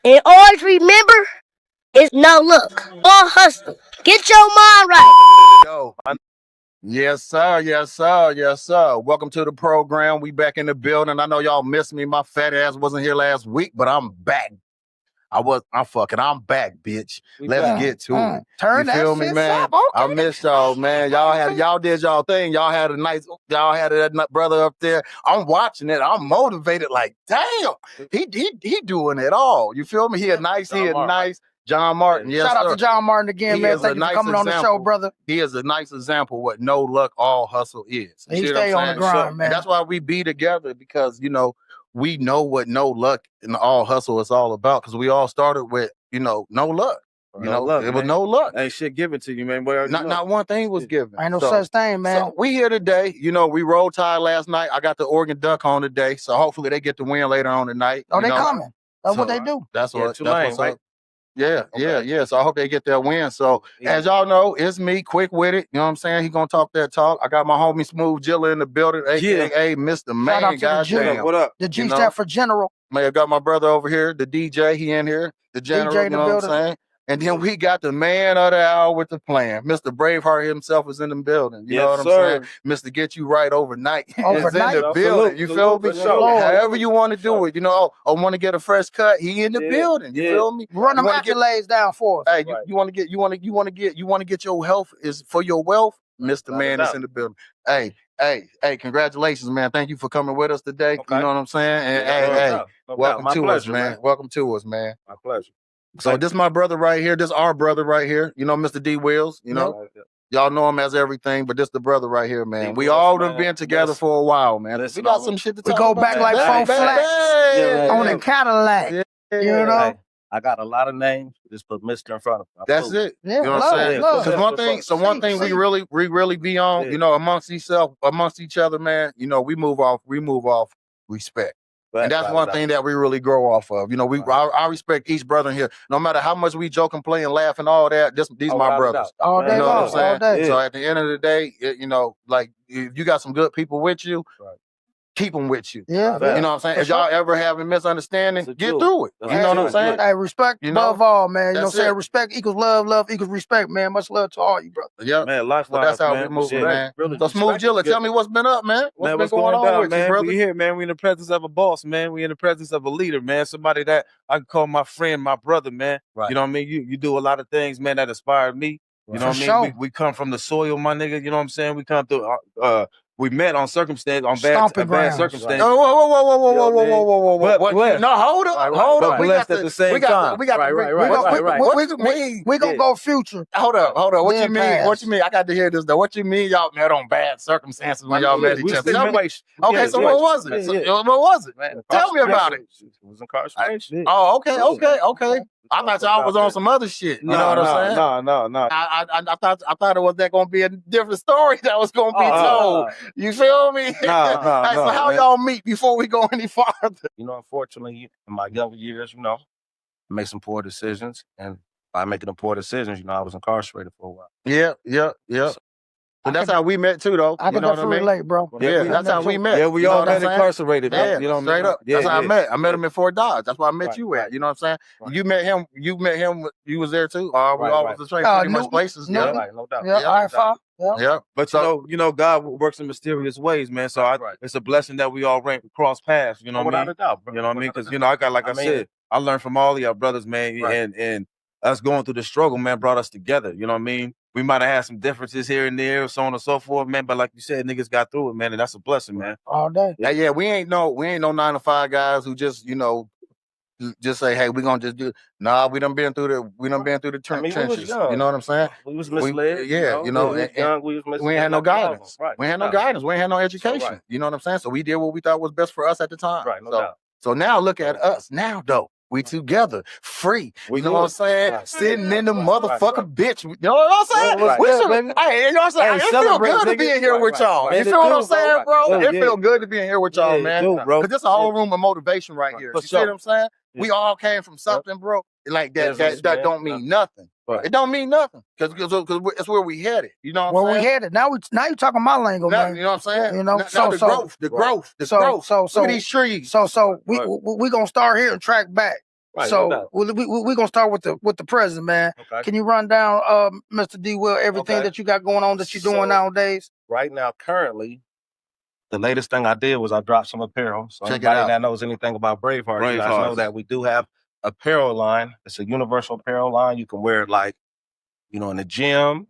And always remember, it's no luck, all hustle. Get your mind right. Yo, yes, sir. Yes, sir. Yes, sir. Welcome to the program. We back in the building. I know y'all missed me. My fat ass wasn't here last week, but I'm back. I'm back, bitch. Let's get to it. Turn You feel that me, shit man? up, okay. I missed y'all, man. Y'all did y'all thing. Y'all had that brother up there. I'm watching it. I'm motivated. Like, damn, he doing it all. You feel me? He a nice. John Martin. Yes, Shout out sir. to John Martin again, man. Thank you for coming on the show, brother. He is a nice example of what no luck, all hustle is. He stay on the grind, man. And that's why we be together, because, we know what no luck and all hustle is all about, because we all started with, no luck. It was no luck. Ain't shit given to you, man. Not one thing was given. Ain't no such thing, man. So we here today. We roll tide last night. I got the Oregon Duck on today, so hopefully they get the win later on tonight. Oh, they coming. That's what they do. That's what's up. Yeah. So I hope they get their win. So as y'all know, it's me, quick with it. You know what I'm saying? He gonna talk that talk. I got my homie Smooth Jilla in the building, aka Mr. Man. Goddamn. What up? The G stand for General. Man, I got my brother over here, the DJ. He in here, the General. DJ in the you know building. what I'm saying? And then we got the man of the hour with the plan. Mr. Braveheart himself is in the building. You know what I'm saying? Mr. Get You Right Overnight is in the building. You feel me? However you want to do it. I want to get a fresh cut. He in the building. You feel me? Run them accolades down for us. Hey, you want to get your health is for your wealth. Mr. Man is in the building. Hey, congratulations, man. Thank you for coming with us today. You know what I'm saying? And welcome to us, man. Welcome to us, man. My pleasure. So this my brother right here. This our brother right here. Mr. D Wills. Y'all know him as everything, but this the brother right here, man. We all have been together for a while, man. We got some shit to talk about. We go back like 4 flats on a Cadillac. You know? I got a lot of names. Just put Mr. in front of them. That's it. You know what I'm saying? Because one thing we really be on, amongst each other, man. We move off respect. And that's one thing that we really grow off of. I respect each brother in here. No matter how much we joke and play and laugh and all that, these my brothers. All day long, all day. So at the end of the day, like if you got some good people with you, keep them with you. Yeah. You know what I'm saying? If y'all ever have a misunderstanding, get through it. You know what I'm saying? Hey, respect above all, man. You know what I'm saying? Respect equals love, love equals respect, man. Much love to all you, brother. Yeah. Man, lifeline. That's how we move, man. So Smooth Jilla, tell me what's been up, man. What's been going on with you, brother? We here, man. We in the presence of a boss, man. We in the presence of a leader, man. Somebody that I can call my friend, my brother, man. Right. You know what I mean? You do a lot of things, man, that inspired me. You know what I mean? We come from the soil, my nigga. You know what I'm saying? We come through we met on circumstance, on bad circumstances. Whoa. No, hold up. We blessed at the same time. We gonna go future. Hold up. What you mean? What you mean? I got to hear this though. What you mean y'all met on bad circumstances when y'all met each other? Okay, so what was it? What was it? Tell me about it. It was incarceration. Oh, okay. I thought y'all was on some other shit. You know what I'm saying? No. I thought it was gonna be a different story that was gonna be told. You feel me? No. So how y'all meet before we go any farther? Unfortunately, in my younger years, I made some poor decisions, and by making the poor decisions, I was incarcerated for a while. Yeah. So that's how we met too, though. I can definitely relate, bro. Yeah, that's how we met. Yeah, we all met incarcerated. Yeah, straight up. That's how I met. I met him in Fort Dodge. That's why I met you at. You know what I'm saying? You met him. You was there too. We all was the same pretty much places. No doubt. Yeah. But God works in mysterious ways, man. So it's a blessing that we all cross paths. You know what I mean? You know what I mean? Because I got, like I said, I learned from all of y'all brothers, man, and us going through the struggle, man, brought us together. You know what I mean? We might have had some differences here and there, so on and so forth, man. But like you said, niggas got through it, man, and that's a blessing, man. All day. Yeah. We ain't no 9-to-5 guys who just just say, hey, we gonna just do. Nah, we done been through the trenches. You know what I'm saying? We was misled. We ain't had no guidance. We ain't had no guidance. We ain't had no education. You know what I'm saying? So we did what we thought was best for us at the time. Right. No doubt. So now look at us now, though. We together, free. You know what I'm saying? Sitting in the motherfucking bitch. You know what I'm saying? Hey, you know what I'm saying? It feel good to be in here with y'all. You feel what I'm saying, bro? It feel good to be in here with y'all, man. Because this a whole room of motivation right here. You see what I'm saying? We all came from something, bro. Like that don't mean nothing. It don't mean nothing because it's where we headed. You know what I'm saying? We headed. Now you talking my lingo, man. You know what I'm saying? The growth. So Look at these trees. So we gonna start here and track back. Right, So we're gonna start with the present, man. Okay. Can you run down, Mr. D. Will, everything that you got going on that you're doing nowadays? Right now, currently, the latest thing I did was I dropped some apparel. So Check it anybody out. that knows anything about BraveHearts, you guys know that we do have apparel line. It's a universal apparel line. You can wear it like, in the gym,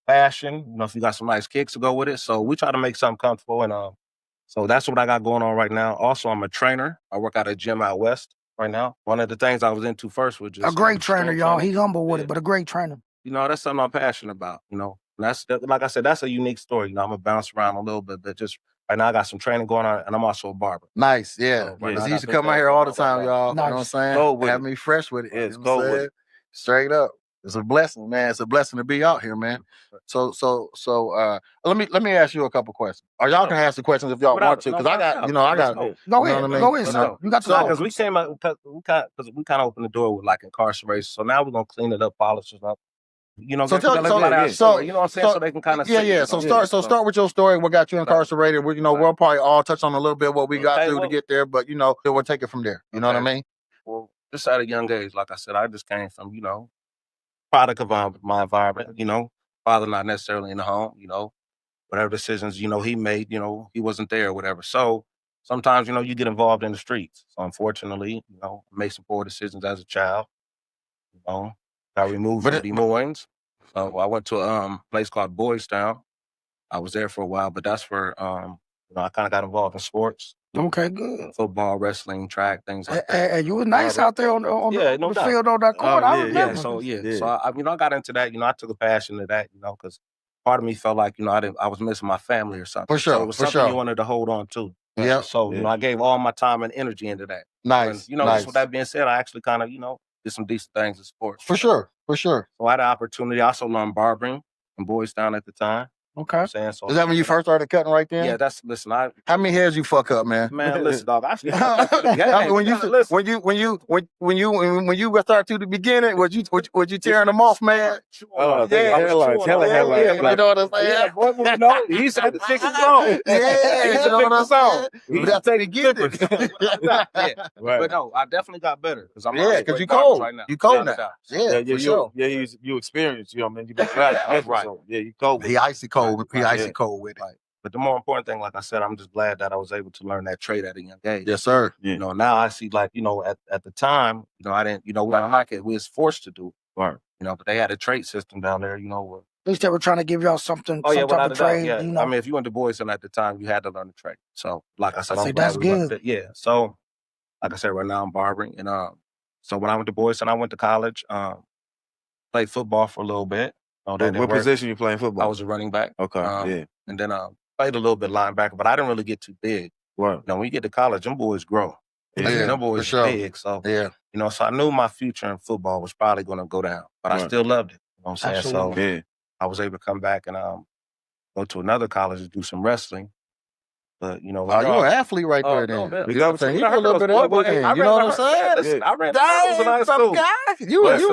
fashion, if you got some nice kicks to go with it. So we try to make something comfortable. And so that's what I got going on right now. Also, I'm a trainer. I work at a gym out west right now. One of the things I was into first was just a great trainer, y'all. He's humble with it, but a great trainer. That's something I'm passionate about. That's like I said, that's a unique story. I'm gonna bounce around a little bit, but just right now I got some training going on, and I'm also a barber. Nice, yeah. Because he used to come out here all the time, y'all. Nice. You know what I'm saying? Go with Have it. me fresh with it. Yes, you know what I'm go with saying? Straight up. It's a blessing, man. It's a blessing to be out here, man. So let me ask you a couple questions. Or y'all can ask the questions if y'all want to, because I got. Go ahead, go ahead, sir. You got the because we came out because we kind of opened the door with like incarceration. So now we're gonna clean it up, polish it up. You know what I'm saying? So they can kind of So start with your story. What got you incarcerated? We'll probably all touch on a little bit what we got through to get there, but we'll take it from there. You know what I mean? Well, just at a young age, like I said, I just came from product of my environment. Father not necessarily in the home. Whatever decisions he made, he wasn't there or whatever. So sometimes you get involved in the streets. So unfortunately, I made some poor decisions as a child. Got removed from Des Moines. So I went to a place called Boys Town. I was there for a while, but that's where I kind of got involved in sports. Okay, good. Football, wrestling, track, things like that. And you were nice out there on the field on that court. I remember. So I got into that. I took a passion to that. Because part of me felt like I was missing my family or something. For sure, so it was something you wanted to hold on to. Yeah. So I gave all my time and energy into that. Nice. And, just with that being said, I actually kind of did some decent things in sports. For sure. So I had an opportunity. I also learned barbering in Boys Town at the time. Okay. You know what I'm saying? So is that when you first started cutting right there? Yeah, how many heads you fuck up, man? Man, listen, dog. When you start to the beginning, was you tearing them off, man? Hella headlights. You know what I'm saying? He said the fix is on. Yeah, you know what I'm saying? We got to get it. But no, I definitely got better because you cold right now. You cold now. Yeah, for sure. Yeah, you experienced. You been right. Yeah, you cold. He icy cold. He icy cold with it. But the more important thing, like I said, I'm just glad that I was able to learn that trade at a young age. Yes, sir. Now I see, like, at the time, I didn't, we was forced to do. Right. But they had a trade system down there, where at least they were trying to give y'all something, some type of trade. Yeah. I mean, if you went to Boys Town at the time, you had to learn the trade. So, like I said, that's good. Yeah. So, like I said, right now I'm barbering. And so when I went to Boys Town, I went to college, played football for a little bit. What position you playing football? I was a running back. Okay. And then played a little bit linebacker, but I didn't really get too big. Right. When you get to college, them boys grow. Yeah, them boys sure. big. So yeah, so I knew my future in football was probably going to go down, but I still loved it. You know what I'm saying? Absolutely. So I was able to come back and go to another college to do some wrestling. But you're an athlete right there, then. You got a little bit of everything. You know what I'm saying? Listen, I ran the some guy. You was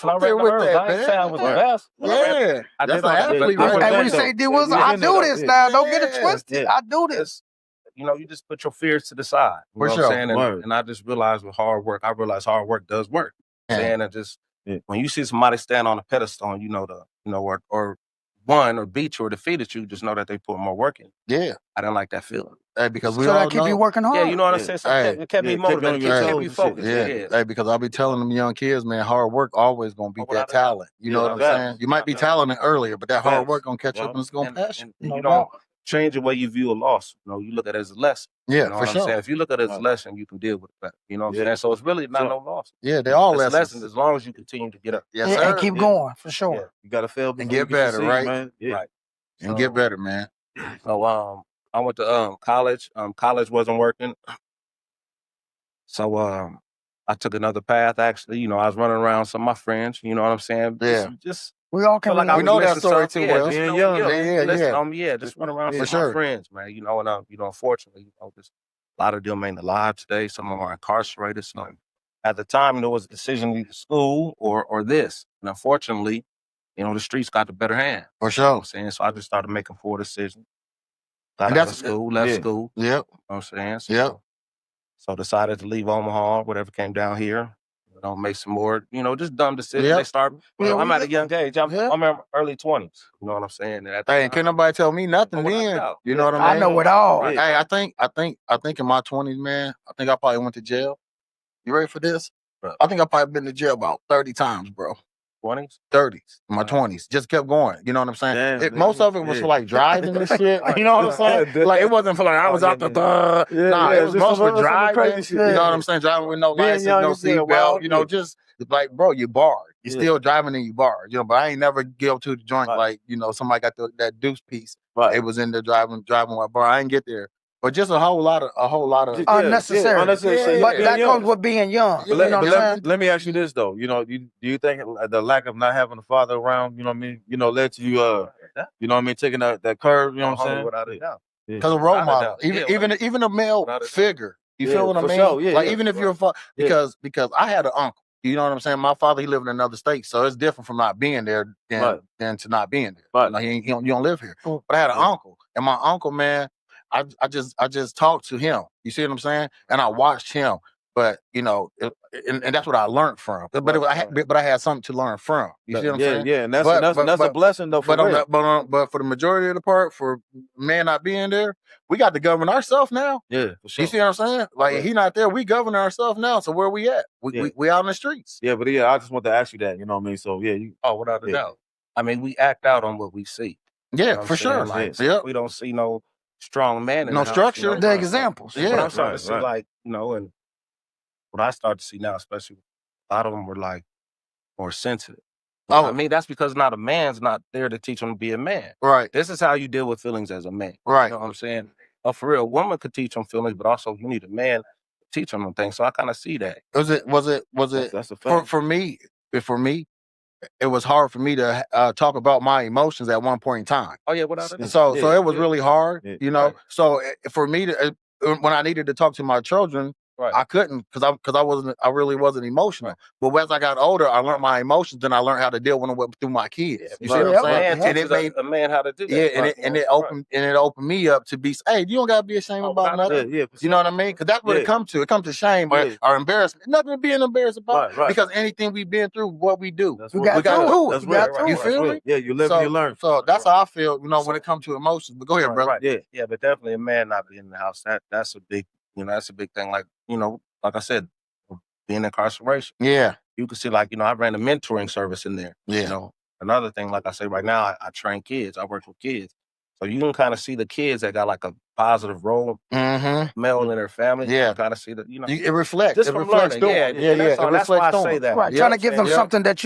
up there with that, man. I was the best. Yeah, that's an athlete right there. And when you say I do this now. Don't get it twisted. I do this. You just put your fears to the side. You know what I'm saying? And I just realized with hard work, hard work does work. And when you see somebody stand on a pedestal, or won or beat you or defeated you, just know that they put more work in. Yeah. I didn't like that feeling. Hey, because we all keep you working hard. Yeah, you know what I'm saying? So it kept me motivated. It kept me focused. Yeah. Hey, because I'll be telling them young kids, man, hard work always going to beat that talent. You know what I'm saying? You might be talented earlier, but that hard work going to catch up and it's going to pass you. You don't change the way you view a loss. You look at it as a lesson. Yeah, you know for sure. If you look at it as a lesson, you can deal with it better. You know what I'm saying? So it's really not no loss. Yeah, they all lessons. As long as you continue to get up. Yes, sir. And keep going, for sure. Yeah. You got to fail and get better, right? Man. Yeah. Right. And get better, man. So I went to college. College wasn't working. So I took another path, actually. I was running around some of my friends, you know what I'm saying? Yeah. Just we all can we know that story too well. Being young. Just running around with my friends, man. And unfortunately, just a lot of them ain't alive today. Some of them are incarcerated. So at the time, there was a decision either school or this. And unfortunately, the streets got the better hand. For sure. You know what I'm saying? So I just started making poor decisions. Got out of school, left school. Yep. You know what I'm saying? So decided to leave Omaha, whatever came down here. You know, make some more, you know, just dumb decisions. Yep. They start. Yeah, I'm we at a get- young age. I'm in early 20s. You know what I'm saying? And at the Hey, time- can't nobody tell me nothing without a then. doubt. You know what I I mean? know it all. Right. Hey, I think in my 20s, man, I think I probably went to jail. You ready for this? Bro. I think I probably been to jail about 30 times, bro. 20s? 30s, in my Wow. 20s. Just kept going. You know what I'm saying? Damn, Most of it was for like driving and shit. You know what I'm saying? Like it wasn't for like I was out the nah, it was most for driving. crazy shit. You know what I'm saying? Driving with no Being license, young, no you being seatbelt. wild, You know, yeah. just like, bro, you barred. You're Yeah. still driving and you barred. You know, but I ain't never give to the joint Right. like, you know, somebody got that deuce piece. Right. It was in there driving with bar. I ain't get there. But just a whole lot of Unnecessary. unnecessary. But Being that young. comes with being young. Yeah, You know what I'm saying? Let me ask you this though. You know, do you think the lack of not having a father around, you know what I mean, you know, led to you you know what I mean, taking that curve, you know what I'm saying? Without a doubt. because of role Without a model, doubt. even a male Without a doubt. figure. You Yeah, feel what I for mean? sure. Yeah, like yeah. even if you're because I had an uncle. You know what I'm saying? My father, he lived in another state, so it's different from not being there than to not being there. Right. You know, you don't live here. But I had an uncle, and my uncle, man, I just talked to him. You see what I'm saying? And I watched him. But you know, and that's what I learned from. But I had something to learn from. You see what I'm saying? Yeah, and that's a blessing though. For real. But for the majority of the part, for man not being there, we got to govern ourselves now. Yeah, for sure. You see what I'm saying? Like he not there, we govern ourselves now. So where we at? We out in the streets. Yeah, but I just want to ask you that. You know what I mean? So yeah, Without a doubt. I mean, we act out on what we see. Yeah, You know what for I'm sure. saying? Like, Yep. we don't see no strong man in No the house, structure. you know? The examples. Yeah. But I'm starting to see, right. like, you know, and what I start to see now, especially a lot of them were like more sensitive. Oh. I mean, that's because not a man's not there to teach them to be a man. Right. This is how you deal with feelings as a man. Right. You know what I'm saying? For real, a woman could teach them feelings, but also you need a man to teach them things. So I kind of see that. Was it That's a fact. for me? It was hard for me to talk about my emotions at one point in time. Oh yeah, without a doubt. So it was really hard, Yeah. you know. Right. So for me to when I needed to talk to my children, Right. I couldn't because I really wasn't emotional. But as I got older, I learned my emotions, and I learned how to deal with them through my kids. You see what I'm saying? Man And it made a man how to do that. it opened me up to be. Hey, you don't gotta be ashamed about nothing. Yeah, You know what I mean? Because that's what it comes to. It comes to shame or embarrassment. Nothing to be embarrassed about. Right. Because anything we've been through, what we do. You got through it. You got through You it. feel me? Yeah, you live and you learn. So that's how I feel, you know, when it comes to emotions. But go ahead, brother. Right. Yeah, but definitely a man not being in the house. That's a big, you know, that's a big thing. Like, you know, like I said, being incarceration. Yeah. You can see, like, you know, I ran a mentoring service in there. Yeah. You know, another thing, like I say right now, I train kids. I work with kids. So you can kind of see the kids that got like a positive role male in their family. Yeah. You kind of see that, you know. It reflects. Just It from reflects learning. through 'em. That's why I say that. Right, You trying know to give what them I'm saying? something that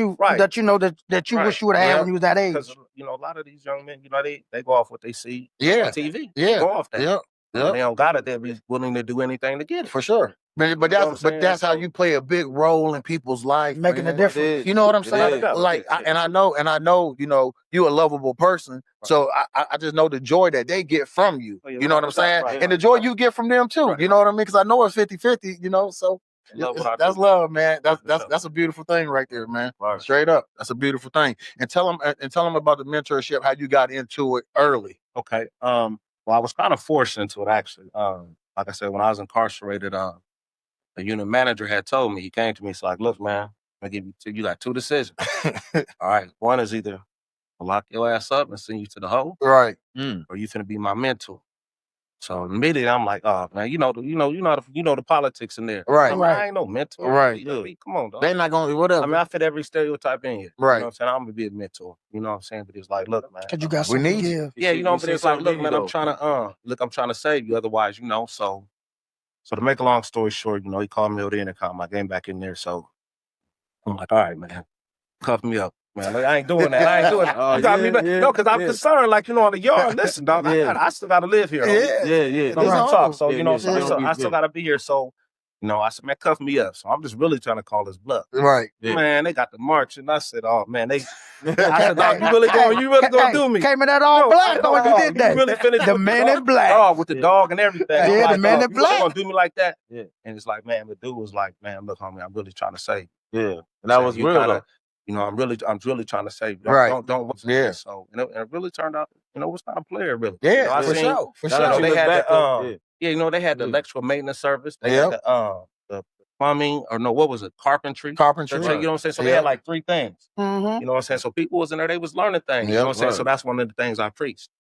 you know that you wish you would have had when you was that age. Because, you know, a lot of these young men, you know, they go off what they see Yeah. on TV. Yeah. They go off that. Yeah. When they don't got it, they'll be willing to do anything to get it. For sure. But You know what I'm saying? that's how you play a big role in people's life, Making a man. difference. You know what I'm saying? is. Like, I know, you know, you a lovable person. So I just know the joy that they get from you. Oh, yeah, You know what I'm saying? right, And the joy you get from them too. You know what I mean? Because I know it's 50-50, you know. So that's love, man. That's a beautiful thing right there, man. Right. Straight up. That's a beautiful thing. And tell them about the mentorship, how you got into it early. Okay. Well, I was kind of forced into it, actually. Like I said, when I was incarcerated, the unit manager had told me, he came to me, he's like, look, man, I give you got two decisions. All right. One is either I'll lock your ass up and send you to the hole, Right. or you finna be my mentor. So immediately I'm like, oh man, you know the politics in there. Right. I mean, I ain't no mentor. Right. You know, come on, dog. They not gonna whatever. I mean, I fit every stereotype in here. Right. You know what I'm saying? I'm gonna be a mentor. You know what I'm saying? But it's like, look, man. Because you got We something need to you. give. Yeah, you know, but it's like, look, man, I'm trying to save you. Otherwise, you know, so to make a long story short, you know, he called me over the intercom. I came back in there. So I'm like, all right, man, cuff me up. Man, like, I ain't doing that. I ain't doing that. You got me, man. No, because I'm concerned, like, you know, on the yard, listen, dog, I still got to live here. Yeah. I'm gonna talk. So, you know, yeah. so I still got to be here. So, you know, I said, man, cuff me up. So I'm just really trying to call his bluff. Right. Yeah. Man, they got the march, and I said, oh, man, I said, dog, you really gonna do me? Came in that all black when you did that. You really finished The man in black. Oh, with the dog and everything. Yeah, I'm the man in you really black. gonna do me like that? Yeah. And it's like, man, the dude was like, man, look, homie, I'm really trying to save you. Yeah. And that was You real gotta- though. You know, I'm really trying to save you. Right. Don't Yeah. So, and it really turned out, you know, it's not a player really. Yeah, You know, I for seen- sure. For Now sure. that you they look had back, the, you know, they had the electrical maintenance service. They had the plumbing, or no, what was it? Carpentry. Carpentry. You know what I'm saying? So they had like 3 things. Mm-hmm. You know what I'm saying? So people was in there, they was learning things. You know what I'm saying? So that's one of the things I preached.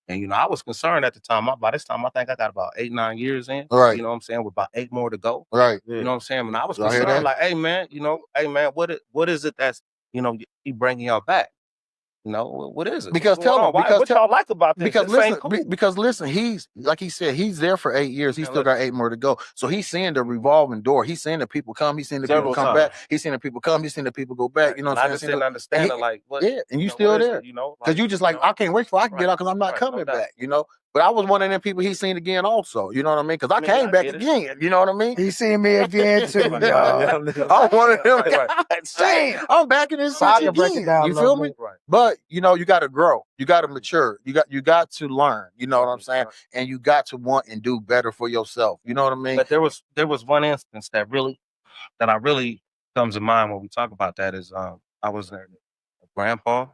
And, you know, I was concerned at the time. By this time, I think I got about 8, 9 years in. Right. You know what I'm saying? With about 8 more to go. Right. You know what I'm saying? And I was I hear concerned, that. like, hey, man, what is it that's, you know, he bringing y'all back? You know, what is it? Because tell them, what y'all like about this? because This ain't listen, cool. because listen, he's like he said, he's there for 8 years. He still got 8 more to go. So he's seeing the revolving door. He's seeing the people come. He's seeing the people come back. He's seeing the people come. He's seeing the people go back. You know what I'm saying? I just didn't understand it, like, what? Yeah, and you still there. It, you know, because you just like, I can't wait for I can get out because I'm not coming no doubt. back. You know. But I was one of them people he's seen again also. You know what I mean? Because I came back again. You know what I mean? He seen me again too, y'all. I'm one of them guys. Damn. I'm back in this So I shit can break it again. down You a feel little me? bit. Right. But you know, you got to grow. You got to mature. You got to learn. You know what I'm saying? And you got to want and do better for yourself. You know what I mean? But there was one instance that I really comes to mind when we talk about that is I was there. Grandpa,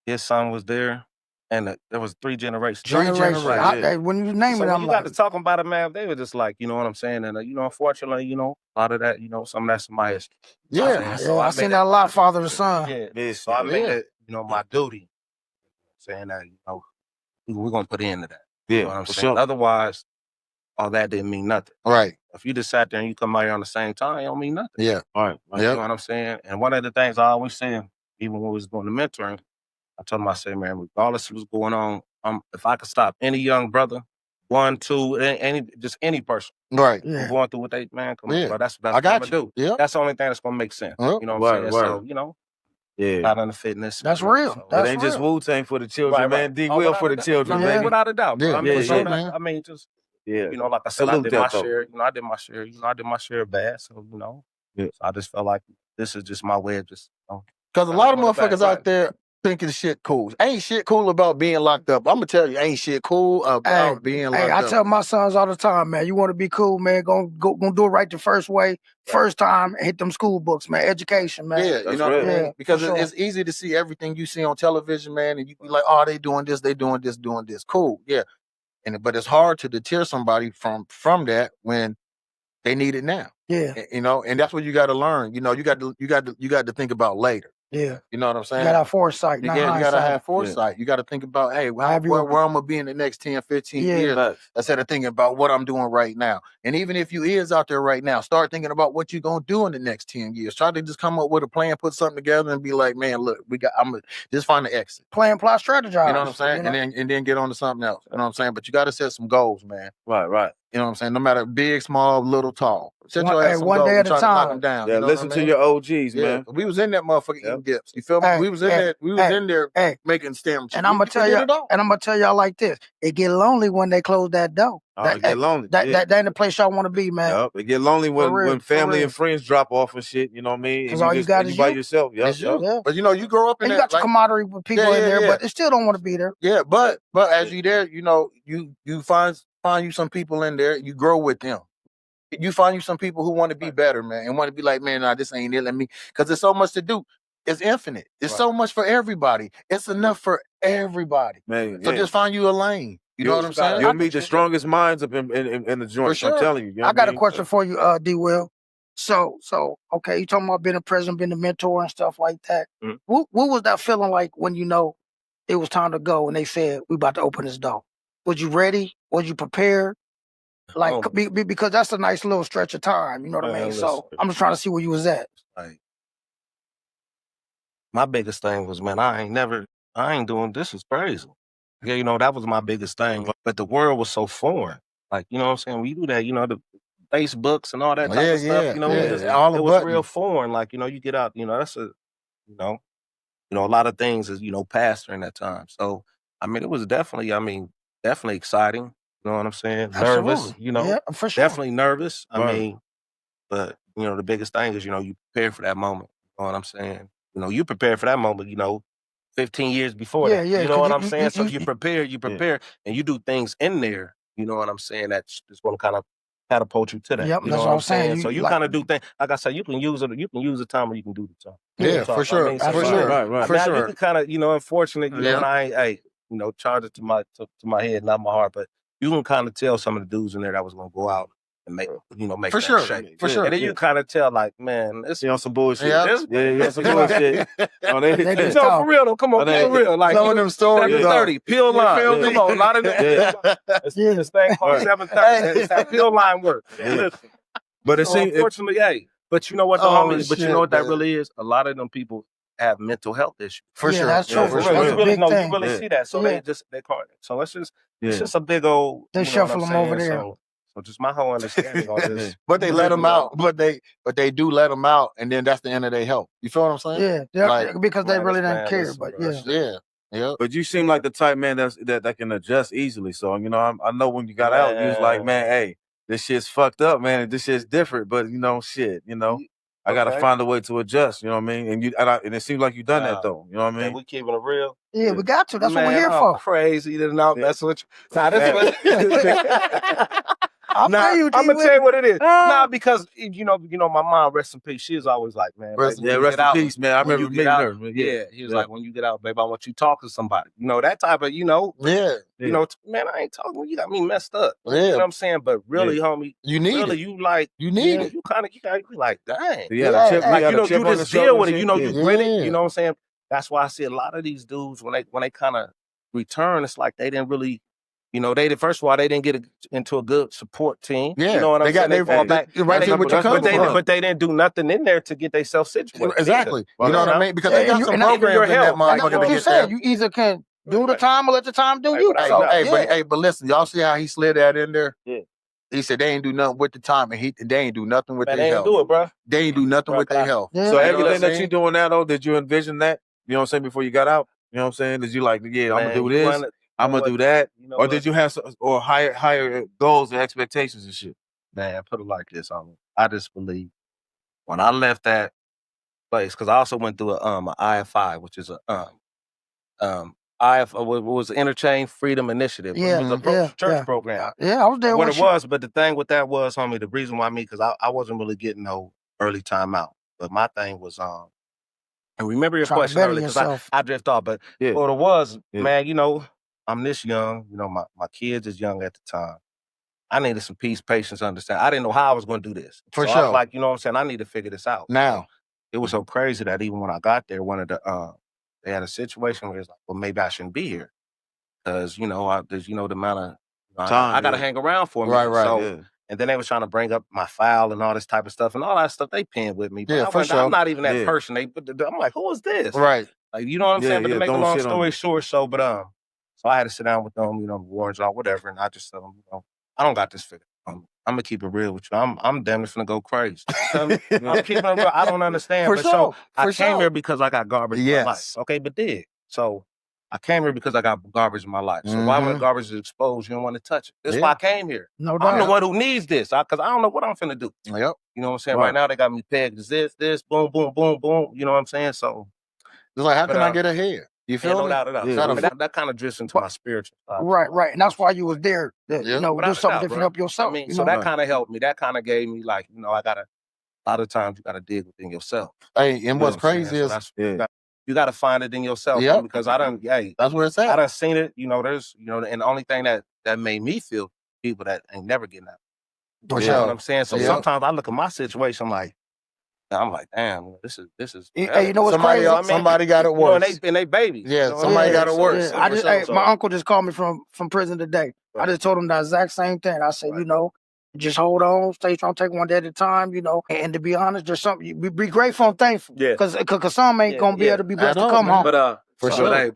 his son was there, and there was 3 generations. When you name it, when I'm you like, got to talking about it, man, they were just like, you know what I'm saying? And, you know, unfortunately, you know, a lot of that, you know, some of that's in my history. yeah, So I seen that a lot, father to son. Yeah. So I made it, you know, my duty, saying that, you know, we're going to put an end to that. You know what I'm saying? Sure. Otherwise, all that didn't mean nothing. Right. If you just sat there and you come out here on the same time, it don't mean nothing. Yeah. All right. You know what I'm saying? And one of the things I always say, even when we was doing the mentoring, I told him, I said, man, regardless of what's going on, if I could stop any young brother, 1, 2, just any person, Right. from going through what they, man, come on, bro, that's what I got I'm gonna do. Yeah. That's the only thing that's gonna make sense. You know what I'm saying? So, you know, not on the fitness. That's real. So, That's It ain't just real. Wu-Tang for the children, man. D. Will without for a the doubt. children, Yeah. baby. Without a doubt, bro. Yeah, I mean, for you sure, know, man. I mean, just, Yeah. you know, like I said, I Salute did that, my though. share. You know, I did my share. You know, I did my share of bad. So, you know, Yeah. so I just felt like this is just my way of just, you know, Because a lot of going back, motherfuckers out there thinking shit cool. Ain't shit cool about being locked up. I'm going to tell you, ain't shit cool about being locked Hey, up. I tell my sons all the time, man, you want to be cool, man, go do it right the first way, first time, and hit them school books, man, education, man. Yeah, you know what I mean? Because it's easy to see everything you see on television, man, and you be like, oh, they doing this, they doing this, doing this. Cool, yeah. But it's hard to deter somebody from that when they need it now. Yeah. You know, and that's what you got to learn. You know, you got to think about later. Yeah. You know what I'm saying? You gotta have foresight, not you gotta hindsight. have foresight. You gotta think about, hey, where I'm gonna be in the next 10, 15 Yeah. years, instead of thinking about what I'm doing right now. And even if you is out there right now, start thinking about what you're gonna do in the next 10 years. Try to just come up with a plan, put something together, and be like, man, look, I'm gonna just find the exit. Plan, plot, strategize. You know what I'm saying? You know? And then get on to something else. You know what I'm saying? But you gotta set some goals, man. Right. You know what I'm saying? No matter big, small, little, tall. Set your ass some one goals day and at a try to knock time. them down. Yeah, you know listen what I to mean? your OGs, man. We was in that motherfucker eating dips. You feel me? We was in there. We was in there making stamps. And I'm gonna tell you, all like this: it get lonely when they close that door. It get lonely. That ain't the place y'all want to be, man. Yep. It get lonely when family real. and friends drop off and shit. You know what I mean? Because all you got and is you by you. yourself. Yep. Yeah. But you know, you grow up in and you that. got your camaraderie with people in there, but they still don't want to be there. Yeah, but as you there, you know, you find you some people in there. You grow with them. You find you some people who want to be better, man, and want to be like, man, nah, this ain't it. Let me, because there's so much to do. It's infinite. It's so much for everybody. It's enough for everybody. Man, so just find you a lane. You know what I'm saying? You'll meet the strongest minds up in the joint. For sure. I'm telling you. You know I got a mean? question for you, D. Will. So, okay, you talking about being a president, being a mentor and stuff like that. Mm. What was that feeling like when you know it was time to go and they said we about to open this door? Was you ready? Was you prepared? Like, because that's a nice little stretch of time, you know what I mean? So I'm just trying to see where you was at. Like, my biggest thing was, man, I ain't doing this is crazy. Yeah, you know, that was my biggest thing. But the world was so foreign. Like, you know what I'm saying? When you do that, you know, the Facebooks and all that type of stuff, you know, it was real foreign. Like, you know, you get out, you know, that's a lot of things is, you know, passed during that time. So, I mean, it was definitely exciting. You know what I'm saying? Absolutely. Nervous, you know, yeah, for sure. definitely nervous. I mean, but, you know, the biggest thing is, you know, you prepare for that moment. You know what I'm saying? You know, you prepare for that moment, you know, 15 years before that. Yeah, You know what I'm saying? So you prepare, and you do things in there, you know what I'm saying, that's going to kind of catapult you to that. Yep, you that's know what I'm saying. So you kind of do things, like I said, you can use the time or you can do the time. Yeah, for sure. I mean, For sure. Right. For sure. You can kind of, you know, unfortunately, you know, and I you know, charge it to my head, not my heart, but you can kind of tell some of the dudes in there that was going to go out and make make For that sure. shake. For sure. And then you kind of tell like, man, this You on some bullshit. Yeah. You on some bullshit. Oh, They just no, talk. for real though. Come on, they- for real. Like some of them stories. 7:30, peel line. feel me? Come on, a lot of them. This thing called 7:30. It's that peel line work. Listen. But it So seems unfortunately, hey, but you know what, though, Oh, homie? But you shit, know what that man. really is? A lot of them people have mental health issues. For Yeah, sure. that's true. For That's sure. a You really big know, thing. you really Yeah. see that. So Yeah. they call it. So it's just Yeah. a big old. They you know shuffle what I'm them over saying? there. So just my whole understanding on this. But they let them out. But they do let them out, and then that's the end of their help. You feel what I'm saying? Yeah, they're- Like, because they man, really this didn't man, care. listen, But bro, yeah, Yeah. Yep. But you seem like the type man that can adjust easily. So I know when you got out, you was like, man, hey, this shit's fucked up, man. And this shit's different. But shit, I gotta Okay. find a way to adjust. You know what I mean? And it seems like you done that though. You know what I And mean? we keeping it real. yeah, we got to. That's what we're Man, here I'm for. crazy. Didn't know that's what. Nah, this I Nah, feel you. I'm G. gonna tell you what it is. Nah, because my mom, rest in peace. She was always like, man, Rest baby, in when you rest get in out, peace, man. I when remember you get meeting out, her. Yeah, he was like, when you get out, baby, I want you to talk to somebody. That type of, Yeah. man, I ain't talking. You got me messed up. Yeah. You know what I'm saying? But really, homie, You need really, it. you like, You need it. You kind of, you like, dang. You had Yeah, a chip, Like, you had a chip you on the just shoulder deal and with it. shit? You Yeah. grit it. You know what I'm saying? That's why I see a lot of these dudes when they kind of return, it's like they didn't really, first of all, they didn't get into a good support team. Yeah. You know what I'm saying? They fall back. right here with your But they didn't do nothing in there to get themselves situated. Exactly. You know what I mean? Because Yeah, they got and some you- and programs in that And that's motherfucker to what you get said. there. You either can do the time or let the time do you. Hey, So, but yeah. But listen, y'all see how he slid that in there? Yeah. He said they ain't do nothing with the time, and they ain't do nothing with Man, their they ain't health. do it, bro. They ain't do nothing Bro, with their health. Yeah. So You know what everything I'm that saying? you doing now though, did you envision that? You know what I'm saying, before you got out? You know what I'm saying? Did you like, I'm gonna do this, I'm gonna do that? Or did you have higher goals and expectations and shit? Man, put it like this, homie. I just believe when I left that place, because I also went through a IFI, which is was Interchange Freedom Initiative. Yeah, It was a church program. Yeah, I was there What with it was, but the thing with that was, homie, the reason why because I wasn't really getting no early time out. But my thing was and remember your Trying to question better earlier, because yourself. I drift off, but Yeah. what it was, Yeah. man, I'm this young, my kids is young at the time. I needed some peace, patience, understand. I didn't know how I was going to do this. For so sure. I was like, you know what I'm saying? I need to figure this out. Now. It was so crazy that even when I got there, one of the they had a situation where it's like, well, maybe I shouldn't be here because there's the amount of Time, I got to yeah. hang around for me. Right. So, Yeah. and then they was trying to bring up my file and all this type of stuff and all that stuff they pinned with me. But Yeah, for sure. I'm not even that Yeah. person. I'm like, who is this? Right. Like, you know what I'm Yeah, saying? But yeah, to make a don't long shit on story you. short, so I had to sit down with them, warrants or whatever, and I just tell them, I don't got this figured. I'm gonna keep it real with you. I'm damn near finna go crazy. I'm keeping it real. I don't understand. For but sure. so I For came sure. here because I got garbage in my Yes. life. Okay, but so I came here because I got garbage in my life. So why when the garbage is exposed, you don't want to touch it? That's why I came here. No doubt. I'm the one who needs this, because I don't know what I'm finna do. Yep. You know what I'm saying? Right. Right now they got me pegged as this, boom, boom, boom, boom. You know what I'm saying? So It's like, how But, can I get ahead? You yeah, feel no me? doubt about it. Yeah, And that kind of drifts into my spiritual side. Right. And that's why you was there. Yeah. Do Without a something doubt, different, bro. help yourself. I mean, you so know? that kind of helped me. That kind of gave me a lot of times you got to dig within yourself. Hey, and You know what's what I'm saying? crazy So is that's- you got to find it in yourself. Yep. Because that's where it's I at. done seen it. There's, and the only thing that made me feel people that ain't never getting out. For You know what sure. I'm saying? So Yeah. sometimes I look at my situation, I'm like, damn, this is. Hey, you know what's Somebody crazy? else, somebody got it worse. And they babies. Yeah, You know what somebody I'm got it saying? worse. So- My uncle just called me from prison today. I just told him the exact same thing. I said, just hold on, stay strong, take one day at a time, And to be honest, just something be grateful and thankful. Yeah. Because some ain't gonna be able to be blessed At to all, come man. home. But For sure. I ain't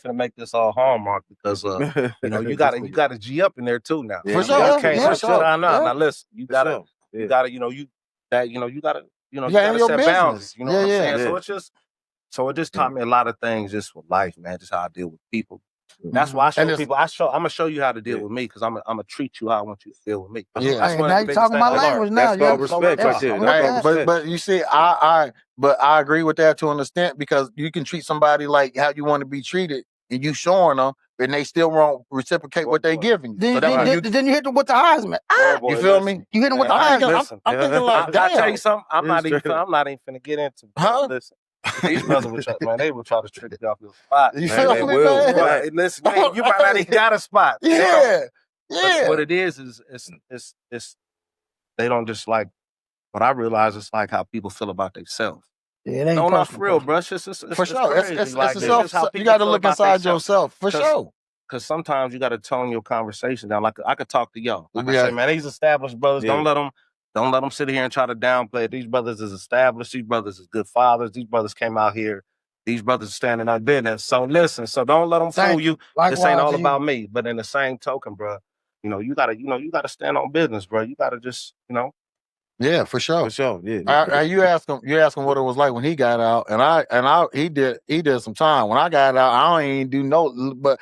finna make this all hallmark because you gotta G up in there too now. For sure. Okay, Yeah, for sure. Now listen, you For gotta sure. you gotta you gotta You you gotta gotta handle your set business. boundaries. You know what I'm Yeah, saying? yeah. So it just taught me a lot of things just with life, man. Just how I deal with people. Mm-hmm. That's why I show And it's- people. I'm gonna show you how to deal with me because I'm gonna treat you how I want you to deal with me. Yeah. That's Hey, one now of the you biggest talking things my I learned. language now. That's called respect Yeah. right there. I'm That's with called that. respect. But you see, but I agree with that to an extent because you can treat somebody like how you want to be treated, and you showing them, and they still won't reciprocate what they giving you. So that's when Then you hit them with the Heisman. you feel me? You hit them with the Man, Heisman. I'm thinking like, I'll damn. tell you something. I'm Yeah, not even finna get into. Huh? Listen, these brothers will try, man. They will try to trick you off your spot. You Man, feel they me, will. man? Right. Hey, listen, you might not even got a spot. Yeah. But what it is it's they don't just like. What I realize is like how people feel about themselves. Yeah, it ain't No, not personal, for real, personal. bro. It's just For sure. crazy. It's Like, a it's self. just how You people got to feel look about inside themselves. yourself. For sure. Because sometimes you got to tone your conversation down. Like I could talk to y'all. Like I Yeah. say, man, these established brothers, don't let them sit here and try to downplay it. These brothers is established. These brothers is good fathers. These brothers came out here. These brothers are standing on business. So listen. So don't let them fool you. This ain't all about me. But in the same token, bro, you gotta stand on business, bro. You gotta just, Yeah, for sure. For sure. Yeah. You ask him what it was like when he got out, and he did some time. When I got out, I don't even do no, but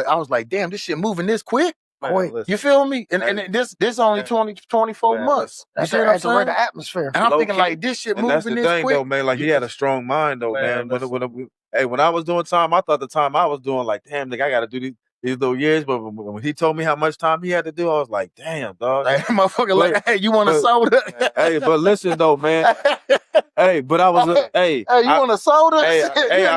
I was like, damn, this shit moving this quick. Man, You feel me? And this only 24 months. You see what I'm saying? The atmosphere. And I'm Low thinking key. like this shit And that's moving the this thing, quick. though, man. Like, he had a strong mind, though, man. Man, When I was doing time, I thought the time I was doing, like, damn, nigga, I got to do these little years. But when he told me how much time he had to do, I was like, damn, dog. Like, motherfucker, like, hey, you want a soda? Hey, but listen, though, man. Hey, but I was, hey, you want a soda? Hey,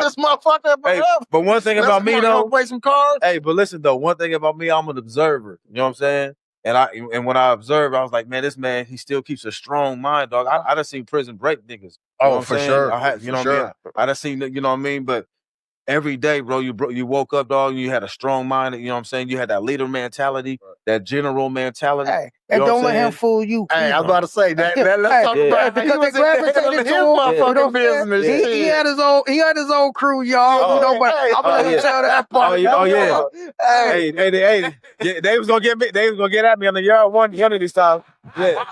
this motherfucker. Hey, but one thing about me, though, play some cards. Hey, but listen though, one thing about me, I'm an observer. You know what I'm saying? And when I observed, I was like, man, this man, he still keeps a strong mind, dog. I done seen prison break niggas. You know what I'm saying? Sure. You know what I mean? I done seen, you know what I mean? But every day, bro, you woke up, dog, and you had a strong mind. You know what I'm saying? You had that leader mentality, that general mentality. Hey, and don't let him fool you. Hey, I was about to say that. Let's talk about it. Because they gravitated to him. Motherfucking business. He had his own crew, y'all. But I'm gonna tell that part. Hey, they was gonna get me. They was gonna get at me on the yard one of these times. Yeah,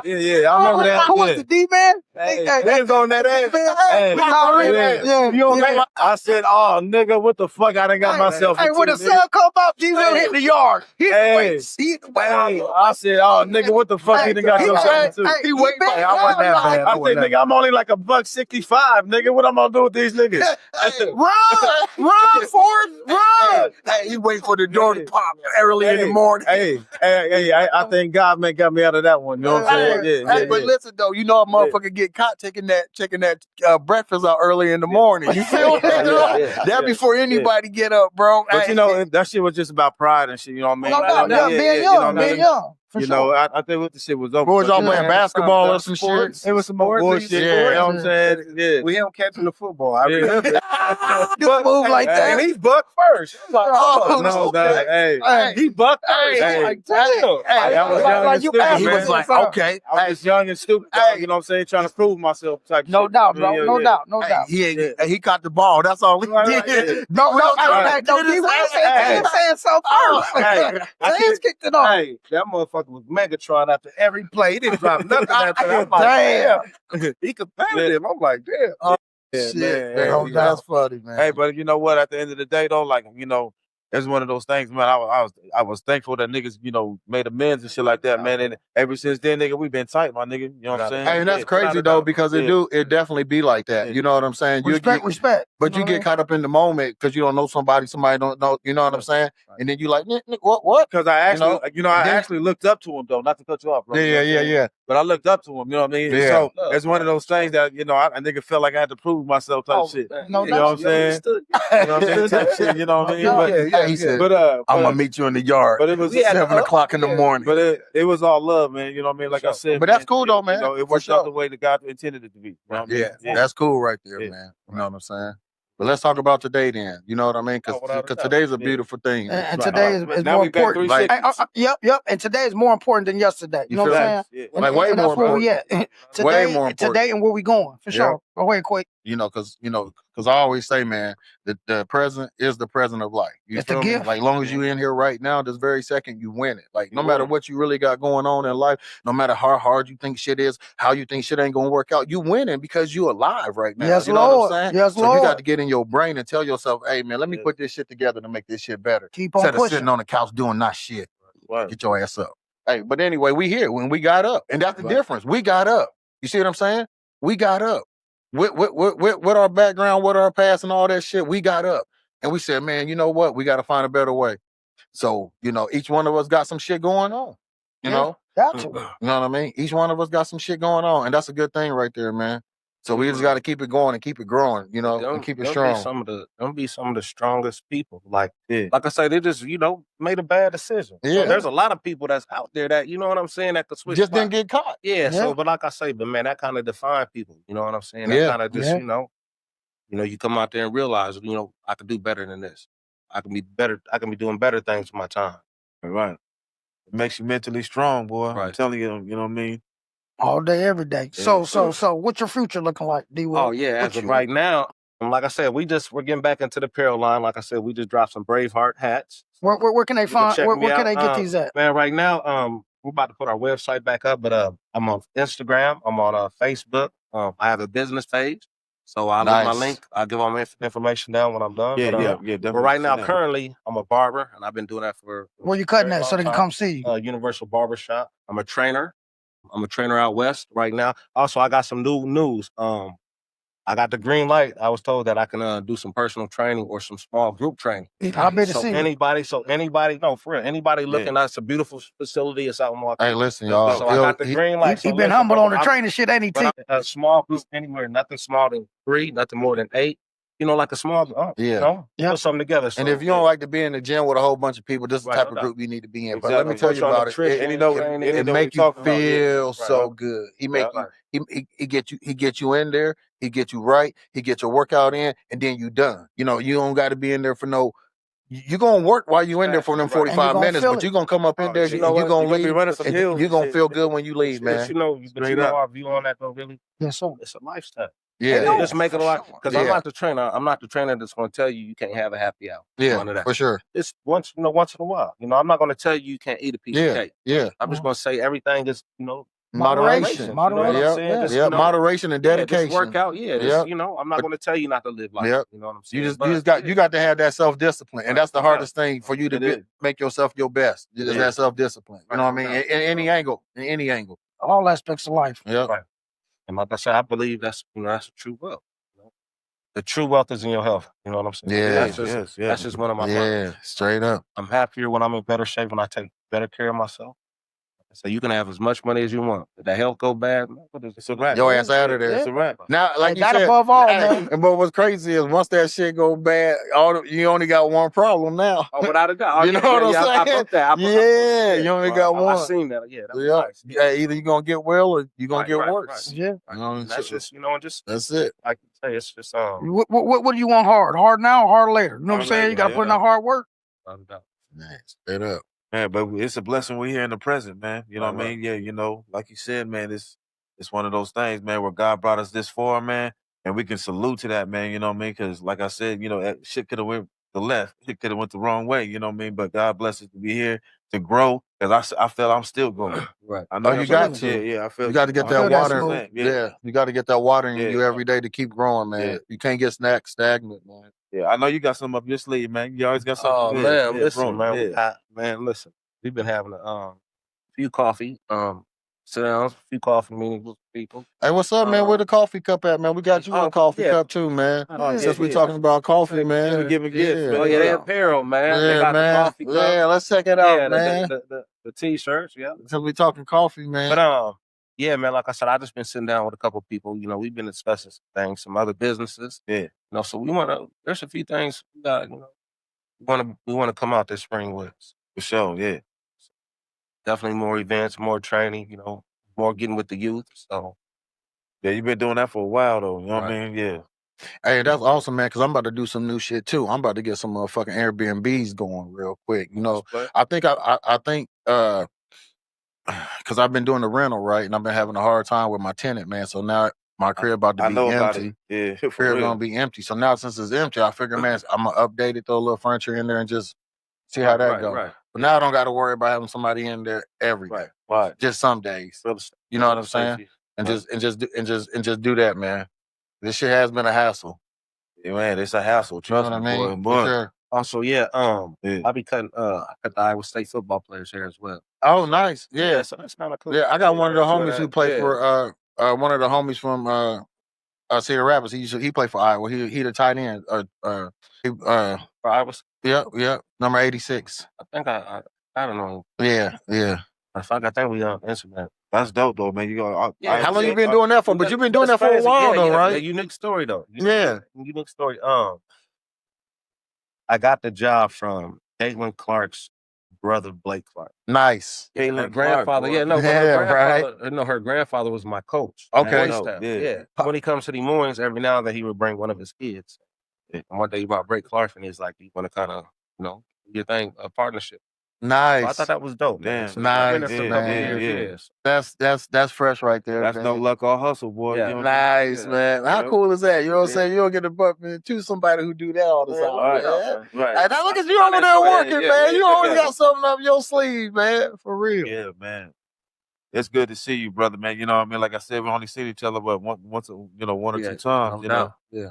I remember that. Who was the D-man? They was on that ass. I said, "Oh, nigga, what the fuck? I done got myself." Hey, when the sun come up, G will hit the yard. I said, "Oh, nigga, what the fuck? He done got yourself into." He wait. I wasn't that bad. I said, "Nigga, I'm only like $1.65, nigga. What I'm gonna do with these niggas?" Run, Ford, run! Hey, he wait for the door to pop early in the morning. I think God got me out of that one. You know what I'm saying? Hey, but listen though, you know a motherfucker get caught checking that breakfast out early in the morning. You feel me? That before anybody get up, bro. But you know, that shit was just about pride and shit. You know what I mean? Being young. You know, I think what the shit was over. What was y'all playing basketball or some shit? It was some more bullshit. You know what I'm saying? Yeah. We don't catch him the football. I remember. You move like that. And he bucked first. Oh, no, dog. Hey, he bucked first. Like, damn. I was young and stupid, He man. was like, okay. I was young and stupid. You know what I'm saying? Trying to prove myself. Type No shit. doubt, bro. No doubt. He caught the ball. That's all he did. No, he was saying something first. Hands kicked it off. Hey, that motherfucker was Megatron after every play. He didn't drop nothing after that. I'm like, damn. He competitive. I'm like, damn. Shit, man. That's funny, man. Hey, but you know what? At the end of the day, though, like, you know, it's one of those things, man. I was thankful that niggas, you know, made amends and shit like that, man. And ever since then, nigga, we been tight, my nigga. You know what I'm saying? Hey, and that's crazy though, because it definitely be like that. You know what I'm saying? Respect. But you get caught up in the moment because you don't know somebody don't know. You know what I'm saying? And then you like, what? Because I actually looked up to him though, not to cut you off, bro. Yeah. But I looked up to him, you know what I mean? Yeah. So it's one of those things that, you know, a nigga felt like I had to prove myself type shit. You know what I'm saying? You know what I'm saying? Type shit, you know what I mean? He said, I'm gonna meet you in the yard. But it was 7 o'clock in the morning. But it was all love, man. You know what I mean? Like I said. But that's cool though, man. You know, it worked out the way that God intended it to be. You know what I mean? That's cool right there, man. You know what I'm saying? But let's talk about today then. You know what I mean? Because today's a beautiful thing. And today is more important. Yep. And today is more important than yesterday. You know what I'm saying? Like way more important. Today and where we going, for sure. Go ahead, quick. You know, because I always say, man, that the present is the present of life. You feel me? Like, long as you in here right now, this very second, you win it. Like, no matter what you really got going on in life, no matter how hard you think shit is, how you think shit ain't gonna work out, you winning because you alive right now. Yes, you know Lord. what I'm saying? Yes, so Lord. you got to get in your brain and tell yourself, hey, man, let me put this shit together to make this shit better. Keep on Instead pushing. of sitting on the couch doing not shit. Get your ass up. Hey, but anyway, we here when we got up. And that's the difference. We got up. You see what I'm saying? We got up. With our background, with our past and all that shit, we got up. And we said, man, you know what? We got to find a better way. So, you know, each one of us got some shit going on. You know? Got you. You know what I mean? Each one of us got some shit going on. And that's a good thing right there, man. So we just got to keep it going and keep it growing, you know, and keep it strong. Be some of the strongest people. Like I say, they just, made a bad decision. Yeah. So there's a lot of people that's out there that, you know what I'm saying, that could switch. Just didn't get caught. Yeah. So, but like I say, man, that kind of define people. You know what I'm saying? That kind of just, you come out there and realize, I could do better than this. I can be better. I can be doing better things with my time. Right. It makes you mentally strong, boy. Right. I'm telling you, you know what I mean? All day, every day. Yeah. So what's your future looking like, D-Will? Oh, yeah. As of right now, and like I said, we're getting back into the apparel line. Like I said, we just dropped some BraveHeart hats. Where can they find, where can they get these at? Man, right now, we're about to put our website back up, but I'm on Instagram. I'm on Facebook. I have a business page. So I'll leave my link. I'll give all my information down when I'm done. Yeah, definitely. But right now, currently, I'm a barber, and I've been doing that for where you cutting that so they can come see you? Universal Barbershop. I'm a trainer. I'm a trainer out west right now. Also, I got some new news. I got the green light. I was told that I can do some personal training or some small group training. I'll be to see anybody, no, for real, anybody looking, that's a beautiful facility. It's out in Milwaukee. Hey, listen, y'all. So I got the green light. He been humble on the training shit, ain't he? A small group anywhere, nothing smaller than 3, nothing more than 8. Like a small group. Put something together. So, and if you don't like to be in the gym with a whole bunch of people, this is the type of group you need to be in. But let me tell you about it. It make you feel so good. He make you. He get you in there. He get you right. He get your workout in, and then you done. You don't got to be in there for no. You're going to work while you in there for them 45 minutes, but you're going to come up in there, you're going to leave, and you're going to feel good when you leave, man. Our view on that, though, really? Yes, sir. It's a lifestyle. Yeah. Just make it a lot. Because I'm not the trainer. I'm not the trainer that's going to tell you can't have a happy hour. Yeah, for sure. It's once in a while. I'm not going to tell you can't eat a piece of cake. Yeah. I'm just going to say everything is, moderation. Moderation and dedication. Just work out, I'm not going to tell you not to live like that. You know what I'm saying? You got to have that self-discipline, and that's the hardest thing for you to make yourself your best. Is that self-discipline. You know what I mean? In any angle. All aspects of life. Yeah. Right. And like I said, I believe that's that's the true wealth. The true wealth is in your health. You know what I'm saying? Yeah. That's just one of my Yeah, straight up. I'm happier when I'm in better shape, when I take better care of myself. So you can have as much money as you want. If the health go bad, it's a wrap. Your ass out of there. It's a wrap. Now, like you that said, above all, man. But what's crazy is once that shit go bad, you only got one problem now. Oh, without a doubt. You know what I'm saying? You only got one. I seen that. Yeah, that was nice. Either you're going to get well or you're going to get worse. Yeah. That's just, that's it. I can say it's just, What do you want hard? Hard now or hard later? You know what I'm saying? You got to put in that hard work. Without a doubt. Man, straight up. Man, but it's a blessing we're here in the present, man. You know what I mean? Yeah, like you said, man, it's one of those things, man, where God brought us this far, man, and we can salute to that, man, you know what I mean? Because like I said, shit could have went the left. It could have went the wrong way, you know what I mean? But God bless us to be here, to grow, because I feel I'm still growing. Right. I know you got to. Yeah, I feel you got to get that water. Yeah, you got to get that water in you every day to keep growing, man. Yeah. You can't get stagnant, man. Yeah, I know you got something up your sleeve, man. You always got Oh, something. man, listen, man. Listen. We've been having a few coffee, sit-downs, a few coffee meetings with people. Hey, what's up, man? Where the coffee cup at, man? We got you a coffee cup too, man. Since we talking about coffee, man. Give a gift. Oh, yeah, they apparel, man. They got the coffee cup. Yeah, let's check it out, man. The T-shirts, Since we talking coffee, man. But yeah, man, like I said, I just been sitting down with a couple of people. We've been discussing some things, some other businesses. Yeah. So there's a few things we got, we want to come out this spring with. For sure, yeah. Definitely more events, more training, more getting with the youth. So yeah, you've been doing that for a while though. You know what I mean? Yeah. Hey, that's awesome, man, because I'm about to do some new shit too. I'm about to get some motherfucking Airbnbs going real quick. I think because I've been doing the rental, right? And I've been having a hard time with my tenant, man. So now my crib about to be empty. Yeah. Crib gonna be empty. So now since it's empty, I figure, man, I'm gonna update it, throw a little furniture in there and just see how that goes. Right. But now I don't got to worry about having somebody in there every day. Right. Just some days. You know what I'm saying? And just do that, man. This shit has been a hassle. Yeah, man, it's a hassle. Trust me, what I mean? Boy. Sure. Also, I be cutting at the Iowa State football players here as well. Oh, nice. Yeah. So that's kind of cool. Yeah, I got one of the homies who played for one of the homies from Cedar Rapids. He played for Iowa. He the tight end. For Iowa. Yeah. Number 86. I think I don't know. Yeah. I think we on Instagram. That's dope though, man. You go. How long you been doing that for? But you've been doing that for a while though, right? A unique story though. Unique story. I got the job from Caitlin Clark's brother, Blake Clark. Nice. Her grandfather, her grandfather was my coach. Okay. When he comes to the mornings, every now and then he would bring one of his kids. And one day he brought Blake Clark, and he's like, "You want to kind of, your thing, a partnership." Nice. So I thought that was dope. Damn. So Nice, man. That's fresh right there. That's no luck or hustle, boy. Yeah. You know Nice, man. How cool is that? You know what I'm saying? You don't get to bump into somebody who do that all the time. Right. Hey, now look at you over there working, man. You always got something up your sleeve, man. For real. Yeah, man. It's good to see you, brother, man. You know what I mean? Like I said, we only see each other one or two times. You know. Yeah.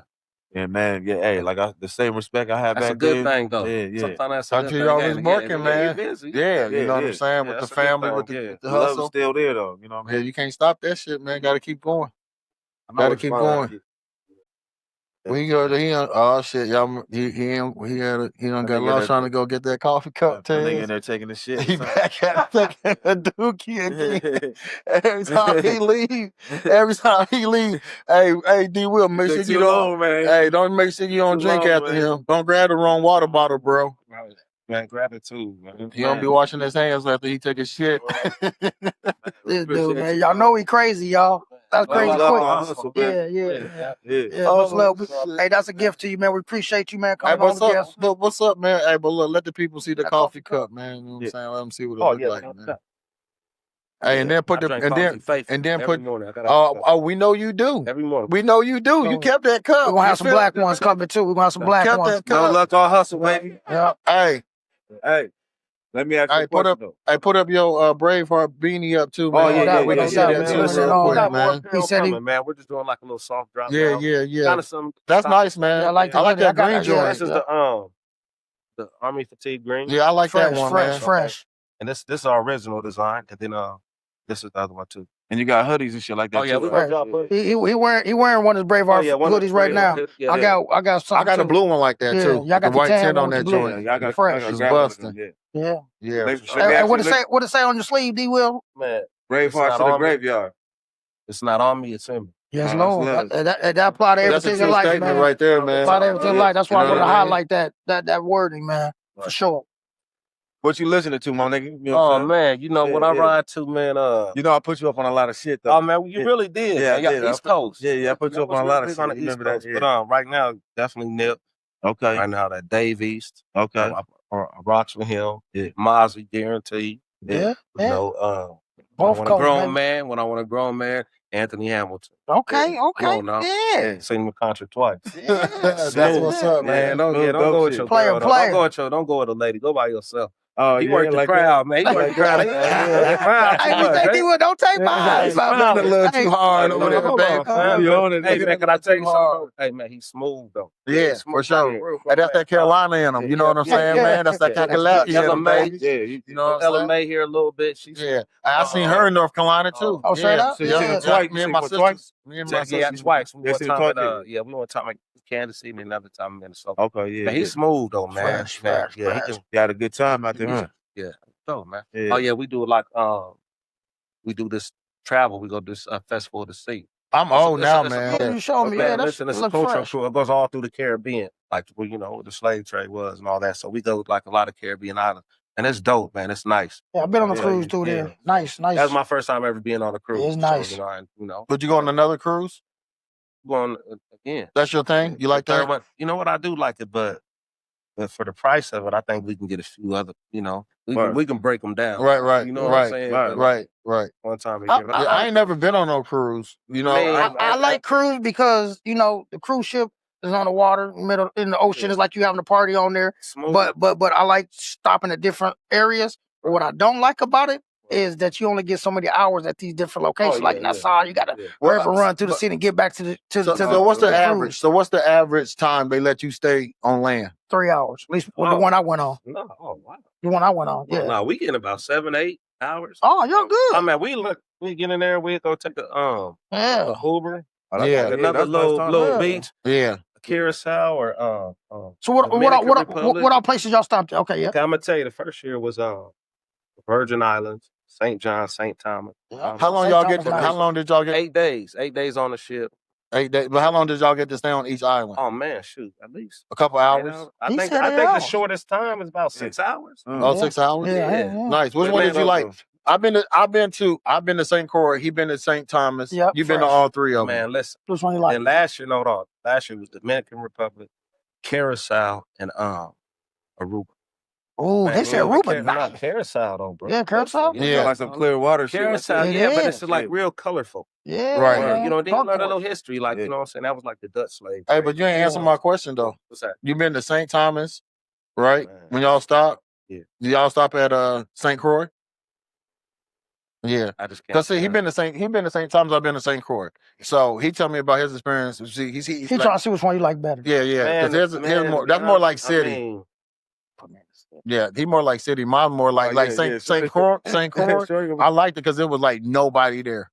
Yeah, man. Yeah, hey, like the same respect I had that's back a good then. thing, though. Yeah. Sometimes that's a good thing. You always working, man. Yeah, you know what I'm saying? With the family, with the hustle. Love's still there, though. You know what I mean? Yeah, you can't stop that shit, man. Got to keep going. Got to keep going. We go to oh shit, y'all. He done got lost trying to go get that coffee cup. Nigga in there taking the shit. He back at taking a dookie again. Every time he leave, hey, D Will, make sure you don't, man. Hey, don't make sure you don't drink after him. Don't grab the wrong water bottle, bro. Man, grab it too, man. He don't be washing his hands after he take his shit. This dude, man, y'all know he crazy, y'all. That's crazy quick. Yeah. Much love. Hey, that's a gift to you, man. We appreciate you, man. Coming on the guest. What's up, man? Hey, but look, let the people see the coffee cup, man. You know what I'm saying? Let them see what it look like, man. Hey, and then put we know you do. Every morning. We know you do. You kept that cup. We're gonna have some black ones coming too. We're gonna have some black ones. No luck or hustle, baby. Yeah. Hey. Let me ask you a question, put up your BraveHeart beanie up too, man. We He said man, we're just doing like a little soft drop. Yeah. Kind of some. That's nice, man. Yeah, I like that green joint. This is the Army fatigue green. Yeah, I like that one, man. Fresh. And this is our original design, and then this is the other one too. And you got hoodies and shit like that. Oh yeah, too. He wearing one of his BraveHeart hoodies right now. I got some. I got a blue one like that too. Y'all got the white tint on that that joint. Y'all got fresh. It's busting. Yeah. Hey, what it say on your sleeve, D Will? Man, BraveHearts to the graveyard. It's not on me, it's in me. Yes, Lord. That apply to everything in life, man. Right there, man. Apply to everything in life. That's why I want to highlight that wording, man, for sure. What you listening to, my nigga? You know man, when I ride to, man, I put you up on a lot of shit, though. Oh, man, you really did. Yeah, I did. East Coast. Yeah, I put you up on a lot of shit. On the East Coast. But right now, definitely Nip. Okay. Right now, that Dave East. Okay. I rocks with him. Yeah. Mozzie, guaranteed. Yeah. You know, both when I want a grown man, Anthony Hamilton. Okay. Yeah. Sing the concert twice. Yeah. That's what's up, man. Don't go with your girl. Don't go with a lady. Go by yourself. Oh, he worked the crowd, man. He worked the crowd. Don't take my eyes. I'm a little too hard over there, baby. Hey, man, can I tell you something? Hey, man, he's smooth, though. Yeah, for sure. That's that Carolina in him. You know what I'm saying, man? That's that Kakalaki in him, baby. You know what I'm saying? LMA here a little bit. I seen her in North Carolina, too. Oh, straight up? Me and my sisters. Yeah, twice. We went time like Kansas City and another time in Minnesota. Okay, yeah. But he's smooth though, man. Fresh. He had a good time out there. Yeah. So, man. Oh yeah, we do like we do this travel. We go to this festival to sea. I'm old now, man. You show me, listen, it's a cultural tour. It goes all through the Caribbean, like where the slave trade was and all that. So we go like a lot of Caribbean islands. And it's dope, man. It's nice. Yeah, I've been on a cruise too there. Nice. That's my first time ever being on a cruise. It's nice. So, Would you go on another cruise? Going again. That's your thing? You like that? You know what? I do like it, but for the price of it, I think we can get a few other, we can break them down. Right. You know what I'm saying? Right. One time. I ain't never been on no cruise. You know, I like cruise because, the cruise ship is on the water, middle in the ocean. It's like you having a party on there. Smooth. But I like stopping at different areas. What I don't like about it is that you only get so many hours at these different locations. Like Nassau, you gotta run through the city and get back to the So what's the average? So what's the average time they let you stay on land? 3 hours. At least the one I went on. No, wow. The one I went on. Yeah. No, we getting about 7-8 hours. Oh, you're good. I mean, we get in there, we go take a Uber. Another little beach. Yeah. Curacao or So what places y'all stopped at? Okay, yeah. Okay, I'm gonna tell you the first year was Virgin Islands, St. John, St. Thomas. How long y'all get? How long did y'all get? 8 days. 8 days on the ship. 8 days. But how long did y'all get to stay on each island? Oh man, shoot, at least a couple hours. I think the shortest time is about 6 hours. Oh, 6 hours. Yeah. Nice. Which one did you like? I've been to St. Croix. He been to St. Thomas. Yep, You've been to all 3 of them. Man, listen. Which one you like? And last year, last year was Dominican Republic, Curacao, and Aruba. Oh, they said Aruba. Not Curacao though, bro. Yeah, Curacao. Yeah, like some clear water. Curacao, but it's like real colorful. Yeah, right. You know, they learn a little history, like you know what I'm saying. That was like the Dutch slave. Hey, but you ain't answer my question though. What's that? You been to St. Thomas, right? Man. When y'all stop, Yeah. Y'all stop at St. Croix. Yeah, I just can't. cause see, he been to St. Thomas. I've been to St. Croix. So he tell me about his experience. See, he's He like, trying to see which one you like better. Yeah. Cause that's more like city. Yeah, he more like city. Mine more like St. Croix. St. Croix. I liked it because it was like nobody there.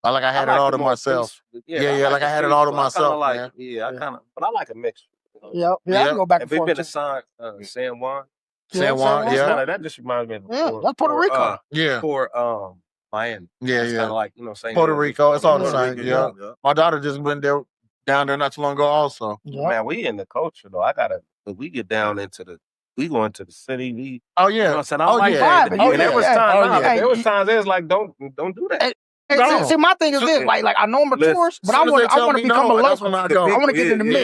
I had it all to myself. Yeah, like I had it all to myself. I kind of, but I like a mix. Yeah, I can go back and Have you forth. been to San Juan? San Juan, yeah. That just reminds me of that's Puerto Rico. For Miami. Yeah. Kind of like same Puerto Rico. It's all the Puerto same. Rico, Yeah. My daughter just went down there not too long ago. Also, man, we in the culture though. We get down into we go into the city. We oh you know yeah. what I'm saying? I like that. Oh, And there was times it was like don't do that. See, my thing is this: like I know I'm a tourist, but I want to become a local. I want to get in the mix.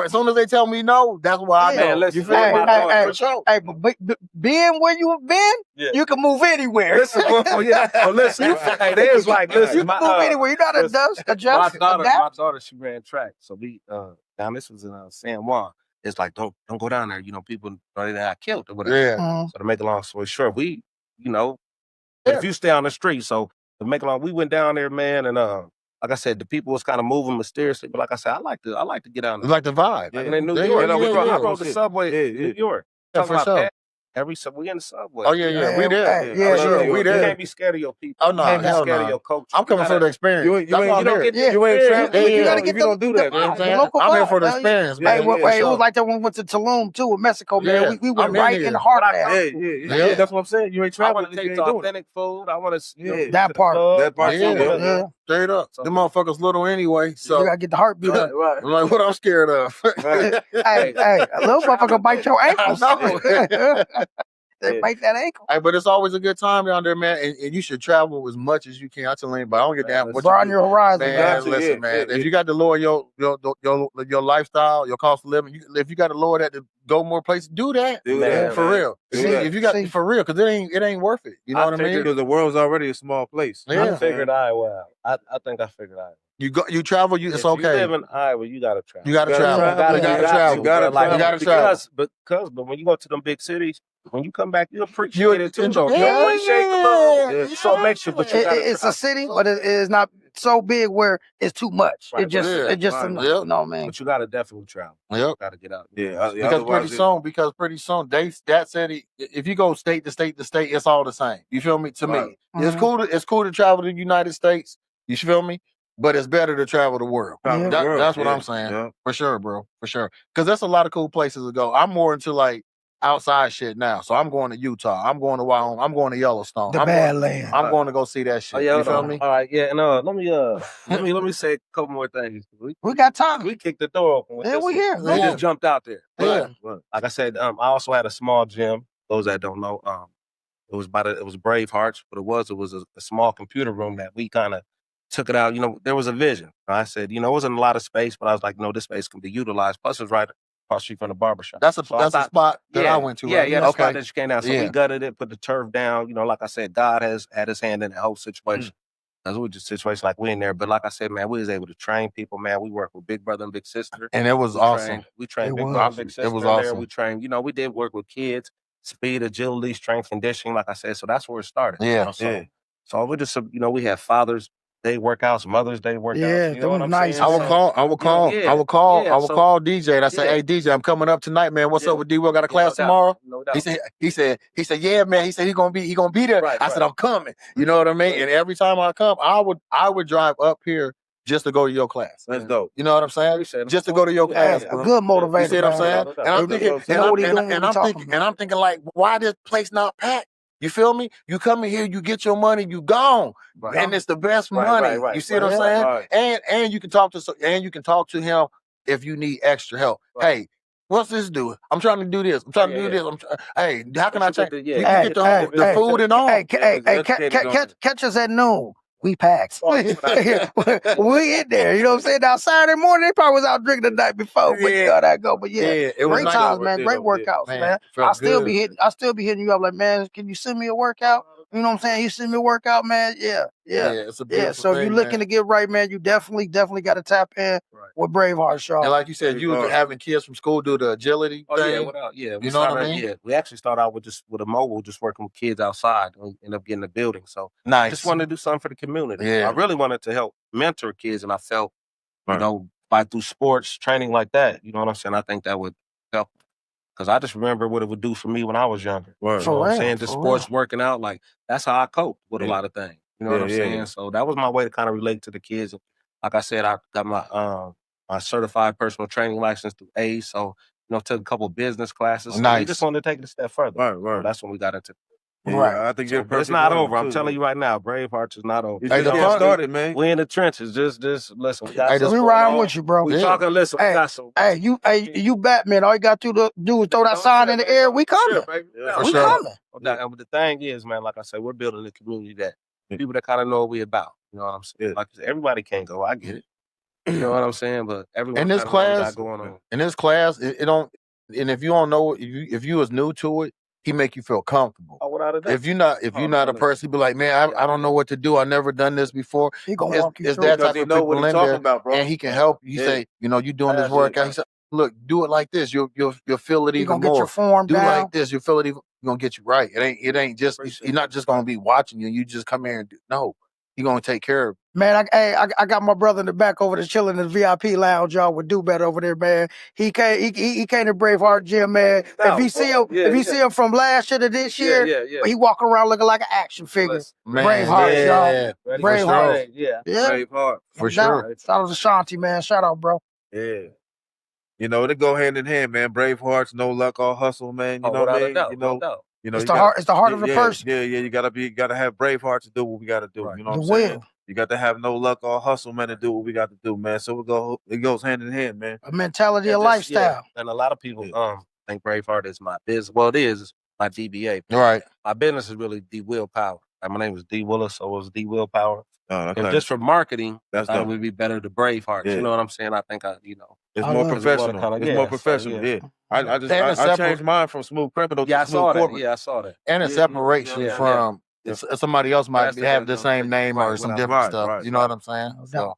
As soon as they tell me no, that's why I go. You feel me? Hey, but being where you have been, you can move anywhere. Listen, hey, there's like listen, you can move anywhere. You gotta adjust. My daughter, she ran track, so we now this was in San Juan. It's like don't go down there. You know, people they got killed or whatever. Yeah. So to make a long story short, we if you stay on the street, so. To make it long, we went down there, man, and like I said, the people was kind of moving mysteriously. But like I said, I like to get down there. You like the vibe. Like in New York, I rode the subway in New York. Yeah, for sure. We in the subway. Oh yeah, we there. Yeah, sure, we there. You can't be scared of your people. Oh no, you can't be hell scared no. of your culture. I'm coming for the experience. You ain't trapped. You gotta get you don't do that. I'm here for the experience, man. Hey, it was like that when we went to Tulum too, in Mexico, man. We went right in the heart of that. Yeah, that's what I'm saying. You ain't I traveling. want to taste authentic food. I want to that part. That part. Yeah. Straight up. Them motherfuckers little anyway. So you gotta get the heartbeat up. Right. I'm like, what I'm scared of. Hey, a little motherfucker bite your ankles. They bite that ankle. Hey, but it's always a good time down there, man. And you should travel as much as you can. I tell anybody, I don't get down. Broaden your horizon, man. Listen, man. If you got to lower your lifestyle, your cost of living, if you got to lower that to go more places, do that. For real. If you got for real, because it ain't worth it. You know what I mean? Because the world's already a small place. I figured Iowa out. I think I figured Iowa. You travel. It's okay. If you live in Iowa, you gotta travel. You gotta travel. You gotta travel. But when you go to them big cities, when you come back, you appreciate it too. You appreciate the little. So it makes you. But it's a city, but it is not so big where it's too much. Right. It just no man. But you gotta definitely travel. Yep. Gotta get out. Yeah. Because pretty soon, that city. If you go state to state to state, it's all the same. You feel me? To me, it's cool. It's cool to travel to the United States. You feel me? But it's better to travel the world. That's what I'm saying. Yeah. For sure, bro. For sure. Because there's a lot of cool places to go. I'm more into like outside shit now. So I'm going to Utah. I'm going to Wyoming. I'm going to Yellowstone. The Badlands. I'm going to go see that shit. You feel me? All right, yeah. And let me say a couple more things. We got time. We kicked the door open. We here. We just jumped out there. Yeah. Like I said, I also had a small gym. Those that don't know, it was BraveHearts. What it was a small computer room that we kind of took it out. You know, there was a vision. I said, it wasn't a lot of space, but I was like, no, this space can be utilized. Plus, it's right across the street from the barbershop. That's a spot that I went to. Yeah, the spot that you came down. So we gutted it, put the turf down. Like I said, God has had his hand in the whole situation. That's what just situation like we in there. But like I said, man, we was able to train people, man. We worked with Big Brother and Big Sister. And it was awesome. We trained Big Brother and Big Sister. It was awesome. We trained, we did work with kids, speed, agility, strength, conditioning, like I said. So that's where it started. Yeah. So we just, we had Father's Day workouts, Mother's Day workouts. Yeah, you know what I'm nice. saying? I would call DJ and I say, hey DJ, I'm coming up tonight, man. What's up with D? We got a class tomorrow. No doubt. He said, yeah, man. He said he gonna be there. I said, I'm coming. You know what I mean? And every time I come, I would drive up here just to go to your class. That's dope. You know what I'm saying? Just to go to your class. A good motivation. You see what I'm saying? And I'm thinking, like, why this place not packed? You feel me? You come in here, you get your money, you gone, and it's the best money. You see what I'm saying? And you can talk to him if you need extra help. Hey, what's this do? I'm trying to do this. I'm trying to do this. Hey, how can I change? You can get the food and all. Catch us at noon. We packed. We in there. You know what I'm saying? Now Saturday morning, they probably was out drinking the night before. But you know how that go. But it was great times, man. Great workouts, man. I still be hitting you up like, man, can you send me a workout? You know what I'm saying? You send me a workout, man. Yeah. It's a beautiful So if thing, you're looking to get right, man, you definitely got to tap in with BraveHearts, y'all. And like you said, you was having kids from school do the agility thing. You know what I mean? Yeah, we actually started out with a mobile, just working with kids outside. And we ended up getting a building. So nice. I just wanted to do something for the community. Yeah. I really wanted to help mentor kids, and I felt, you know, through sports training like that, you know what I'm saying? I think that would help. Because I just remember what it would do for me when I was younger. You know what I'm saying? Just sports, working out, like, that's how I cope with a lot of things. You know what I'm saying? So that was my way to kind of relate to the kids. And like I said, I got my certified personal training license through A. So, you know, took a couple business classes. Nice. We just wanted to take it a step further. So that's when we got into I think you're it's not over. I'm telling you right now, BraveHearts is not over. Hey, the fun started, man. We in the trenches. Just listen. We riding with you, bro. We talking. Listen. Hey, we got some. You Batman. All you got to do is throw that sign in the air. We coming. We coming. And the thing is, man, like I said, we're building a community that people that kind of know what we about. You know what I'm saying? Like I said, everybody can't go. I get it. You know what I'm saying? But everyone in this class, going on. In this class, it don't. And if you don't know, if you was new to it, he make you feel comfortable. Oh, without a doubt. If you're not a person, be like, man, I don't know what to do. I never done this before. He gonna walk you through. That type of people in there, about, bro. and he can help you. Say, you know, you doing this workout. He said, look, do it like this. You'll feel it even more. Get your form do down. Like this. You'll feel it even. You're gonna get you right. It ain't just. You're not just gonna be watching you. You just come here and do. No, he gonna take care of it. Man, I got my brother in the back over there chilling in the VIP lounge, y'all, with Do Better over there, man. He came to BraveHeart Gym, man. If he see him from last year to this year, he walk around looking like an action figure. BraveHeart, y'all. BraveHeart. BraveHeart. For sure. Shout out to Shanti, man. Shout out, bro. Yeah. You know, they go hand in hand, man. BraveHearts, no luck, all hustle, man. You know what I mean? You know, it's the heart of the person. Yeah, you gotta have BraveHearts to do what we gotta do. You know what I'm saying? You got to have no luck or hustle, man, to do what we got to do, man. So it goes hand in hand, man. A mentality, a lifestyle. And a lot of people think BraveHeart is my business. Well, it is my DBA. Right. My business is really DWillpower. Like, my name is D Willis, so it was DWillpower. Okay. And just for marketing, that would be better to BraveHeart. You know what I'm saying? I think it's more professional. It's more professional. Yeah. I changed mine from Smooth Criminal to Smooth Corporate. Yeah, I saw that. And a separation from somebody else might have the same name or some different stuff. You know what I'm saying? So,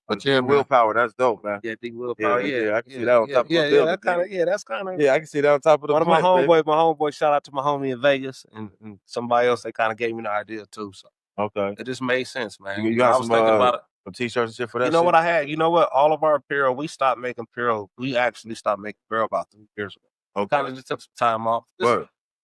but Willpower, that's dope, man. Yeah, Willpower. Yeah, I can see that on top of the building. That's kind of. Yeah, I can see that on top of the one of my homeboys. Shout out to my homie in Vegas and somebody else. They kind of gave me the idea too. So it just made sense, man. You got some t-shirts and shit for that. You know what I had? You know what? All of our apparel, we stopped making apparel. We actually stopped making apparel about 3 years ago. Kind of just took some time off.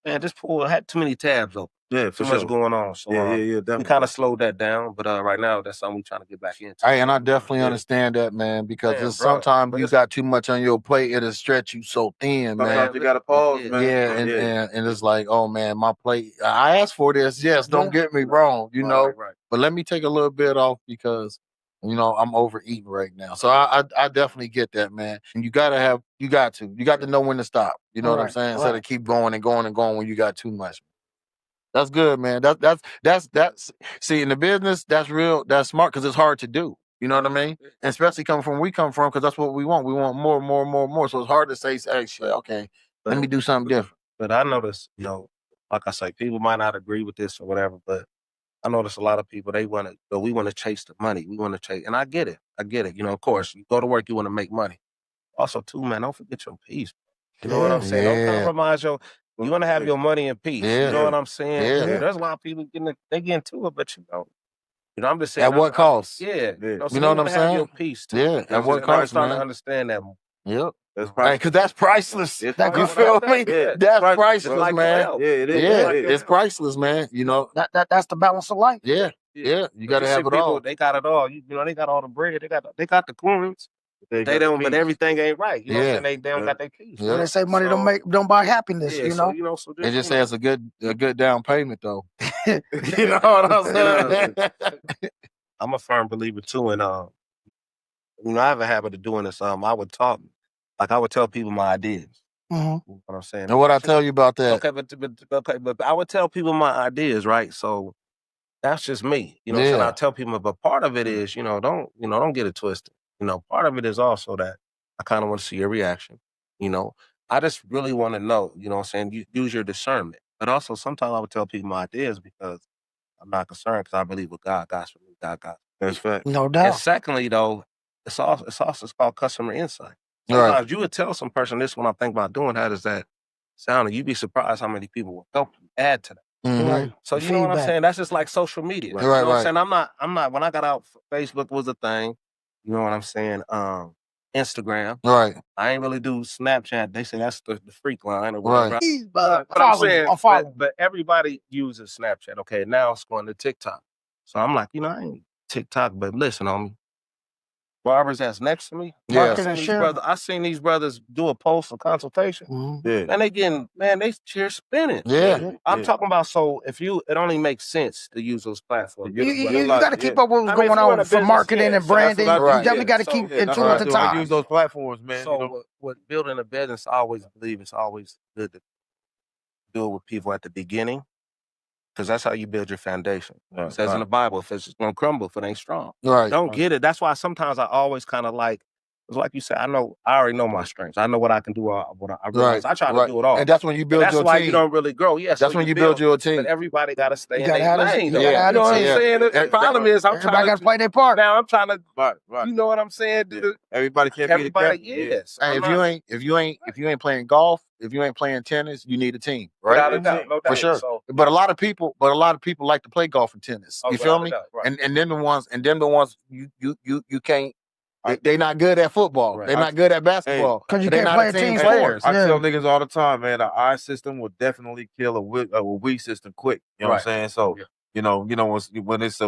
This pool had too many tabs open. Yeah, too much going on. So definitely. We kind of slowed that down, but right now that's something we're trying to get back into. Hey, and I definitely understand that, man, because sometimes you got too much on your plate, it'll stretch you so thin, man. Sometimes you gotta pause, man. Yeah, and it's like, oh man, my plate. I asked for this, yes, don't get me wrong, you know. But let me take a little bit off because I'm overeating right now. So I definitely get that, man. And you got to know when to stop. You know what I'm saying? Instead of keep going and going and going when you got too much. That's good, man. That's see, in the business, that's real, that's smart because it's hard to do. You know what I mean? And especially coming from where we come from, because that's what we want. We want more. So it's hard to say, okay, let me do something different. But I notice, like I say, people might not agree with this or whatever, but I notice a lot of people, we want to chase the money. We want to chase, and I get it. Of course, you go to work, you want to make money. Also, too, man, don't forget your peace. You know what I'm saying? Don't compromise you want to have your money in peace. You know what I'm saying? Yeah. There's a lot of people they get into it, but I'm just saying. At what cost? Yeah. You know what I'm saying? Have your peace too. Yeah. At what cost, starting man? to understand that more. Yep. That's priceless. Because that's priceless. You feel me? Yeah. That's priceless, like man. health. Yeah, it is. Yeah, it's priceless, man. That's the balance of life. Yeah. You got to have it people, all. They got it all. They got all the bread. They got the coins. They don't, but everything ain't right. You know what I'm saying? They don't got their peace. When they say money don't buy happiness, you know? So it just says a good down payment though. You know what I'm saying? I'm a firm believer too, and I have a habit of doing this. I would tell people my ideas. You know what I'm saying? And what I tell you about that? Okay, but I would tell people my ideas, right? So that's just me. You know what I'm saying? I tell people, but part of it is, don't get it twisted. Part of it is also that I kind of want to see your reaction. I just really want to know, you know what I'm saying? You use your discernment. But also sometimes I would tell people my ideas because I'm not concerned because I believe what God got for me. God got for me. That's fact. No doubt. And secondly, though, it's called customer insight. Sometimes you would tell some person this when I think about doing that is that sounding, you'd be surprised how many people will help you add to that. Right. So you know what I'm saying? That's just like social media. Right, you know what right. I'm saying? I'm not when I got out, Facebook was a thing. You know what I'm saying? Instagram. Right. I ain't really do Snapchat. They say that's the freak line or Right. whatever. But But I'm saying, but everybody uses Snapchat. Okay, now it's going to TikTok. So I'm like, I ain't TikTok, but listen on me. Barbers that's next to me. Yeah. I seen these brothers do a post for consultation. Yeah. And they cheer spinning. Yeah. I'm talking about, so it only makes sense to use those platforms. You got to keep up with what's going on for marketing and branding. You definitely got to keep in tune with the time. Use those platforms, man. So with building a business, I always believe it's always good to do it with people at the beginning, because that's how you build your foundation. It says in the Bible, if it's going to crumble, if it ain't strong. Right. Don't get it. That's why sometimes I always kind of like you said, I already know my strengths. I know what I can do. I realize I try to do it all. And that's when you build your team. That's why you don't really grow. Yes, that's when you build your team. But everybody got to stay in gotta their have lane. you You gotta know what I'm have saying? The problem is everybody got to play their part. Now I'm trying to, Right. you know what I'm saying? Everybody can't be the captain. Yes. Hey, if you ain't playing golf, if you ain't playing tennis, you need a team, right? Without a doubt, no doubt. For sure. So, but a lot of people like to play golf and tennis. You feel me? Right. And then the ones you can't. They not good at football. Right. They're not good at basketball. Because you They're can't not play a team player. sport. I tell niggas all the time, man, the I system will definitely kill a we system quick. You know what I'm saying? So, you know, when it's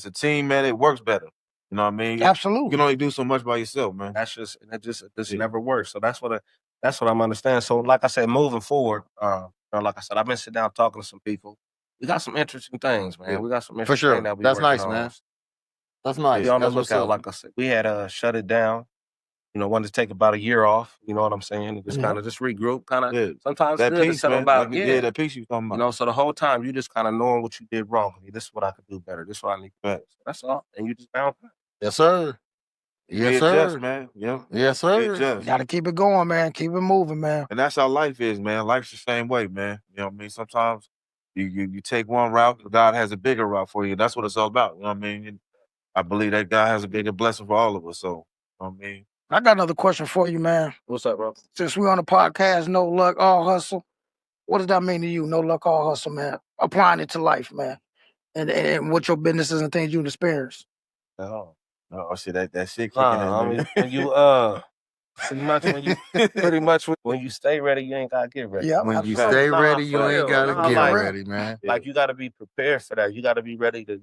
a team, man, it works better. You know what I mean? Absolutely. You can only do so much by yourself, man. It just never works. So that's what I'm understanding. So like I said, moving forward, like I said, I've been sitting down talking to some people. We got some interesting things, man. We got some interesting things that we That's working nice, on. man. That's nice. Be on the That's what's lookout. up. Like I said, we had shut it down. Wanted to take about a year off. You know what I'm saying? And just kind of just regroup. Kind of sometimes that good piece, to settle man. about. That piece you was talking about. So the whole time you just kind of knowing what you did wrong. This is what I could do better. This is what I need to do. That's all. And you just found that. Yes, sir. Yes, sir. Adjust, man. Yes, sir. Got to keep it going, man. Keep it moving, man. And that's how life is, man. Life's the same way, man. You know what I mean? Sometimes you take one route, God has a bigger route for you. That's what it's all about. You know what I mean? And I believe that God has a bigger blessing for all of us. So, you know what I mean? I got another question for you, man. What's up, bro? Since we're on the podcast, no luck, all hustle. What does that mean to you? No luck, all hustle, man. Applying it to life, man. And what your businesses and things you've experienced. Oh, see that shit kicking in. I mean, when you pretty much when you stay ready, you ain't gotta get ready. Yeah, when you stay ready, you ain't gotta get ready, man. Like you gotta be prepared for that. You gotta be ready to,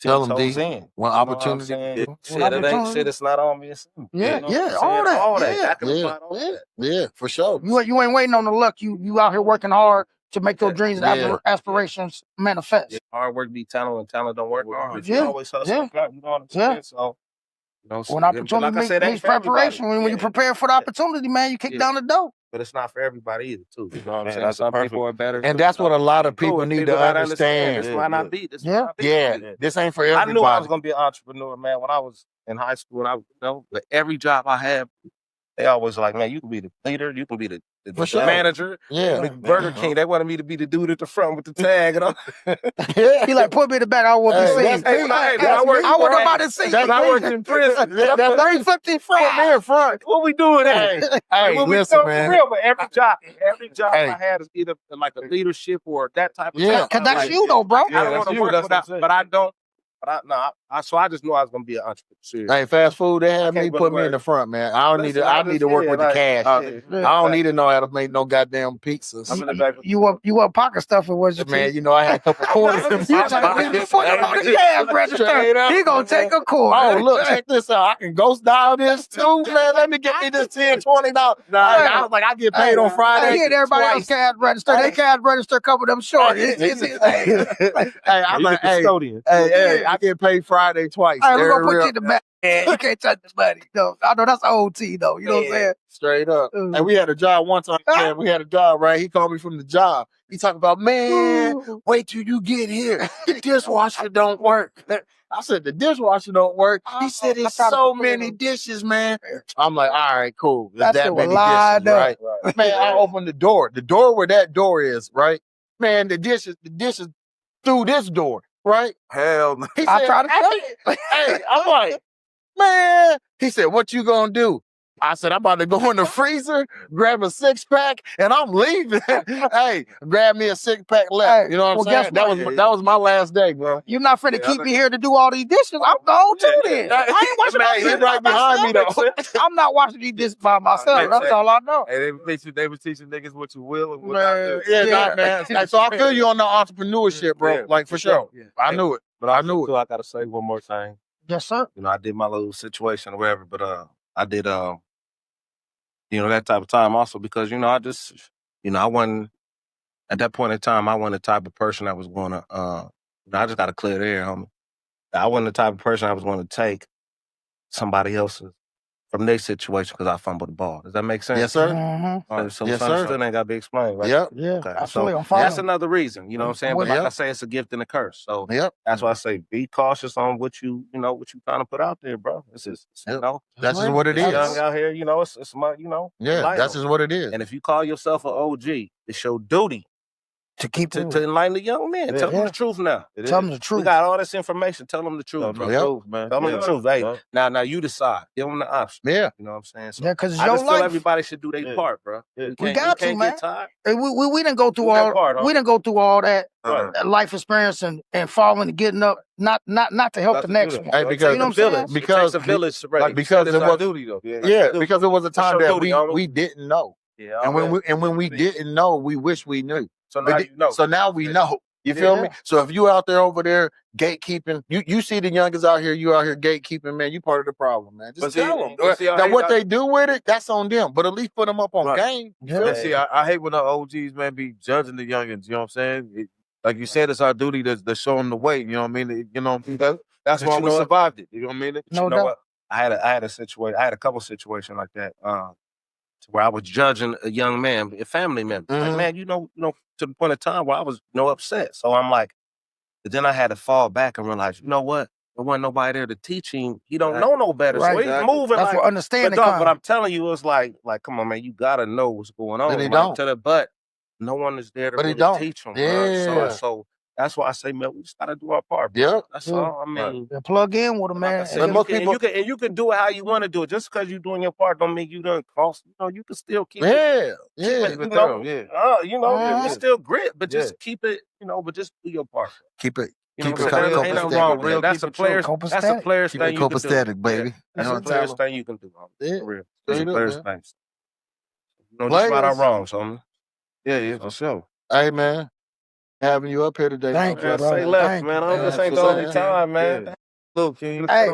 tell them in. One opportunity. It's not on me. All that. Yeah, for sure. You ain't waiting on the luck. You out here working hard to make those dreams and aspirations manifest. Hard work be talent, and talent don't work hard. Yeah. You always hustle. You know what I'm saying? So, when opportunity meets preparation, when you prepare for the opportunity, man, you kick down the door. But it's not for everybody either, too. You know what I'm saying? That's Some people are better. And that's what a lot of people need to understand. This might not be. This ain't for everybody. I knew I was going to be an entrepreneur, man, when I was in high school. But every job I had, they always like, man, you can be the leader, you can be the manager. Yeah. Burger King, they wanted me to be the dude at the front with the tag. He like, put me in the back, I want to be seen. I want nobody to see. I worked in prison. That's 50 front. What we doing there? Hey, listen, man. Real, but every job I had is either like a leadership or that type of job. Because that's you, though, bro. I don't want to work, but I don't. So I just knew I was gonna be an entrepreneur. Hey, fast food, they had me put me in the front, man. I need to work with the cash. I don't need to know how to make no goddamn pizzas. I'm in the back. You up pocket stuffing, was you? Man, you know I had a couple quarters in my pocket. The cash register. He gonna take a quarter. Oh, look, check this out. I can ghost dial this too, man. Let me get me this $10, $20. I was like, I get paid on Friday. I get everybody else cash register. They cash register cover them short. I'm like, hey, I get paid Friday twice. All right, we're gonna put you in the back. You can't touch the money. No, I know that's OT though. You know what I'm saying? Straight up. And we had a job one time, man. We had a job, right? He called me from the job. He talking about, man, wait till you get here. The dishwasher don't work. I said, the dishwasher don't work. He said, it's so many dishes, man. I'm like, all right, cool. There's that many dishes, right? Man, I opened the door. The door where that door is, right? Man, the dishes through this door, right? Hell no. He said, I tried to tell you. Hey, I'm like, man. He said, what you gonna do? I said, I'm about to go in the freezer, grab a 6-pack, and I'm leaving. Hey, grab me a 6-pack left. Hey, you know what I'm saying? That was my last day, bro. You're not finna keep me here to do all these dishes. I'm going to then. I ain't washing my dishes right behind me, though. I'm not washing these dishes by myself. That's all I know. Hey, they was teaching niggas what you will and what not do. Yeah, man. So I feel you on the entrepreneurship, bro. Like, for sure. I knew it. But I knew it. I gotta say one more thing. Yes, sir. You know, I did my little situation or whatever, but I did you know, that type of time also because, you know, I wasn't, at that point in time, I wasn't the type of person that was going to, I just got to clear the air, homie. I wasn't the type of person I was going to take somebody else's, from their situation because I fumbled the ball. Does that make sense? Yes, sir. So yes, something sir. still ain't got to be explained, right? Yep. Yeah, Okay. absolutely. So that's another reason, you know what I'm saying? But like I say, it's a gift and a curse. So that's why I say be cautious on what you trying to put out there, bro. It's just, you know. That's just what it is. Young out here, you know, it's my, you know. Yeah, that's just what it is. And if you call yourself an OG, it's your duty to keep to enlighten the young men. Tell them the truth now. Tell them the truth. We got all this information. Tell them the truth, bro. Truth, man. Tell them the truth. Hey, now you decide. Give them the option. Yeah. You know what I'm saying? So yeah, because I just feel everybody should do their part, bro. We got to, man. Get tired. We didn't go through all. We didn't go through all that life experience and falling and getting up. Not to help the next one. Hey, because you know what I'm saying? Because the village, like, because it was duty though. Yeah, because it was a time that we didn't know. Yeah. And when we didn't know, we wish we knew. So now you know. So now we know. You feel me? So if you out there over there gatekeeping, you see the youngest out here, you out here gatekeeping, man, you part of the problem, man. Just tell them. Now what they do with it, that's on them. But at least put them up on game. Yeah. See, I hate when the OGs, man, be judging the youngins. You know what I'm saying? Like you said, it's our duty to show them the way. You know what I mean? You know, that's why we survived it. You know what I mean? No doubt. I had a couple situations like that. Where I was judging a young man, a family member. Like, man, you know, to the point of time where I was upset. So I'm like, but then I had to fall back and realize, you know what? There wasn't nobody there to teach him. He don't know no better. Right. So he's moving. That's what understanding but I'm telling you, it's like, come on, man, you gotta know what's going on. But he don't. But no one is there to really teach him. Yeah. So that's why I say, man, we just gotta do our part. Bro. Yeah. That's all. I mean, plug in with him, man. You can do it how you want to do it. Just because you're doing your part don't mean you done cost. You know, you can still keep it. You still grit, but just keep it. You know, but just do your part. Keep it. Keep it copacetic. That's a player's thing. Keep it copacetic, baby. That's a player's thing you can do. Yeah. For real. That's a player's thing. You know, just right or wrong, something. Yeah, for sure. Hey, man. Having you up here today. Thank you, bro. Say left, man. I hope this ain't the only time, man. Look, King. Hey,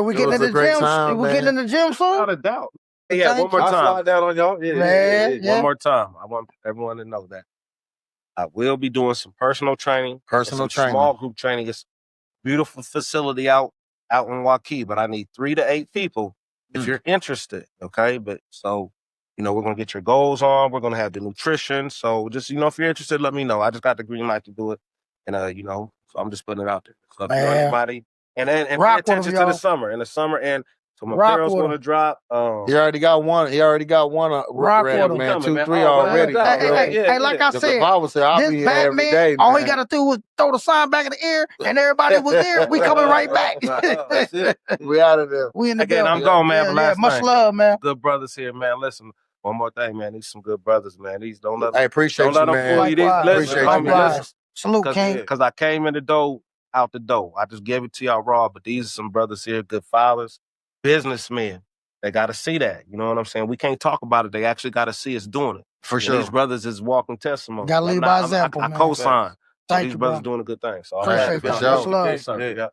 we getting in the gym. We getting in the gym soon? Without a doubt. Yeah, one more time. I'll slide down on y'all. Man, One more time. I want everyone to know that I will be doing some personal training. Small group training. It's a beautiful facility out in Waukee, but I need 3 to 8 people if you're interested. Okay, but so. You know, we're going to get your goals on. We're going to have the nutrition. So just, you know, if you're interested, let me know. I just got the green light to do it. And, you know, so I'm just putting it out there. So if you know anybody. And pay attention to the summer. In the summer. And so my apparel's going to drop. He already got one. Rock ready, man. 2, 3 already. Hey, like I said, this Batman, all he got to do was throw the sign back in the air, and everybody was there. We coming right back. We out of there. We in the Again, I'm gone, man. Yeah, much love, man. Good brothers here, man. Listen, one more thing, man. These some good brothers, man. These don't let I appreciate you, man. Appreciate you, Salute, King. Because I came in the door out the door. I just gave it to y'all raw, but these are some brothers here, good fathers, businessmen. They got to see that. You know what I'm saying? We can't talk about it. They actually got to see us doing it. For And sure. these brothers is walking testimony. Gotta lead by example, I man. co-sign. So Thank these you, brothers bro. doing a good thing. So Appreciate for that. sure. Much love. Yeah.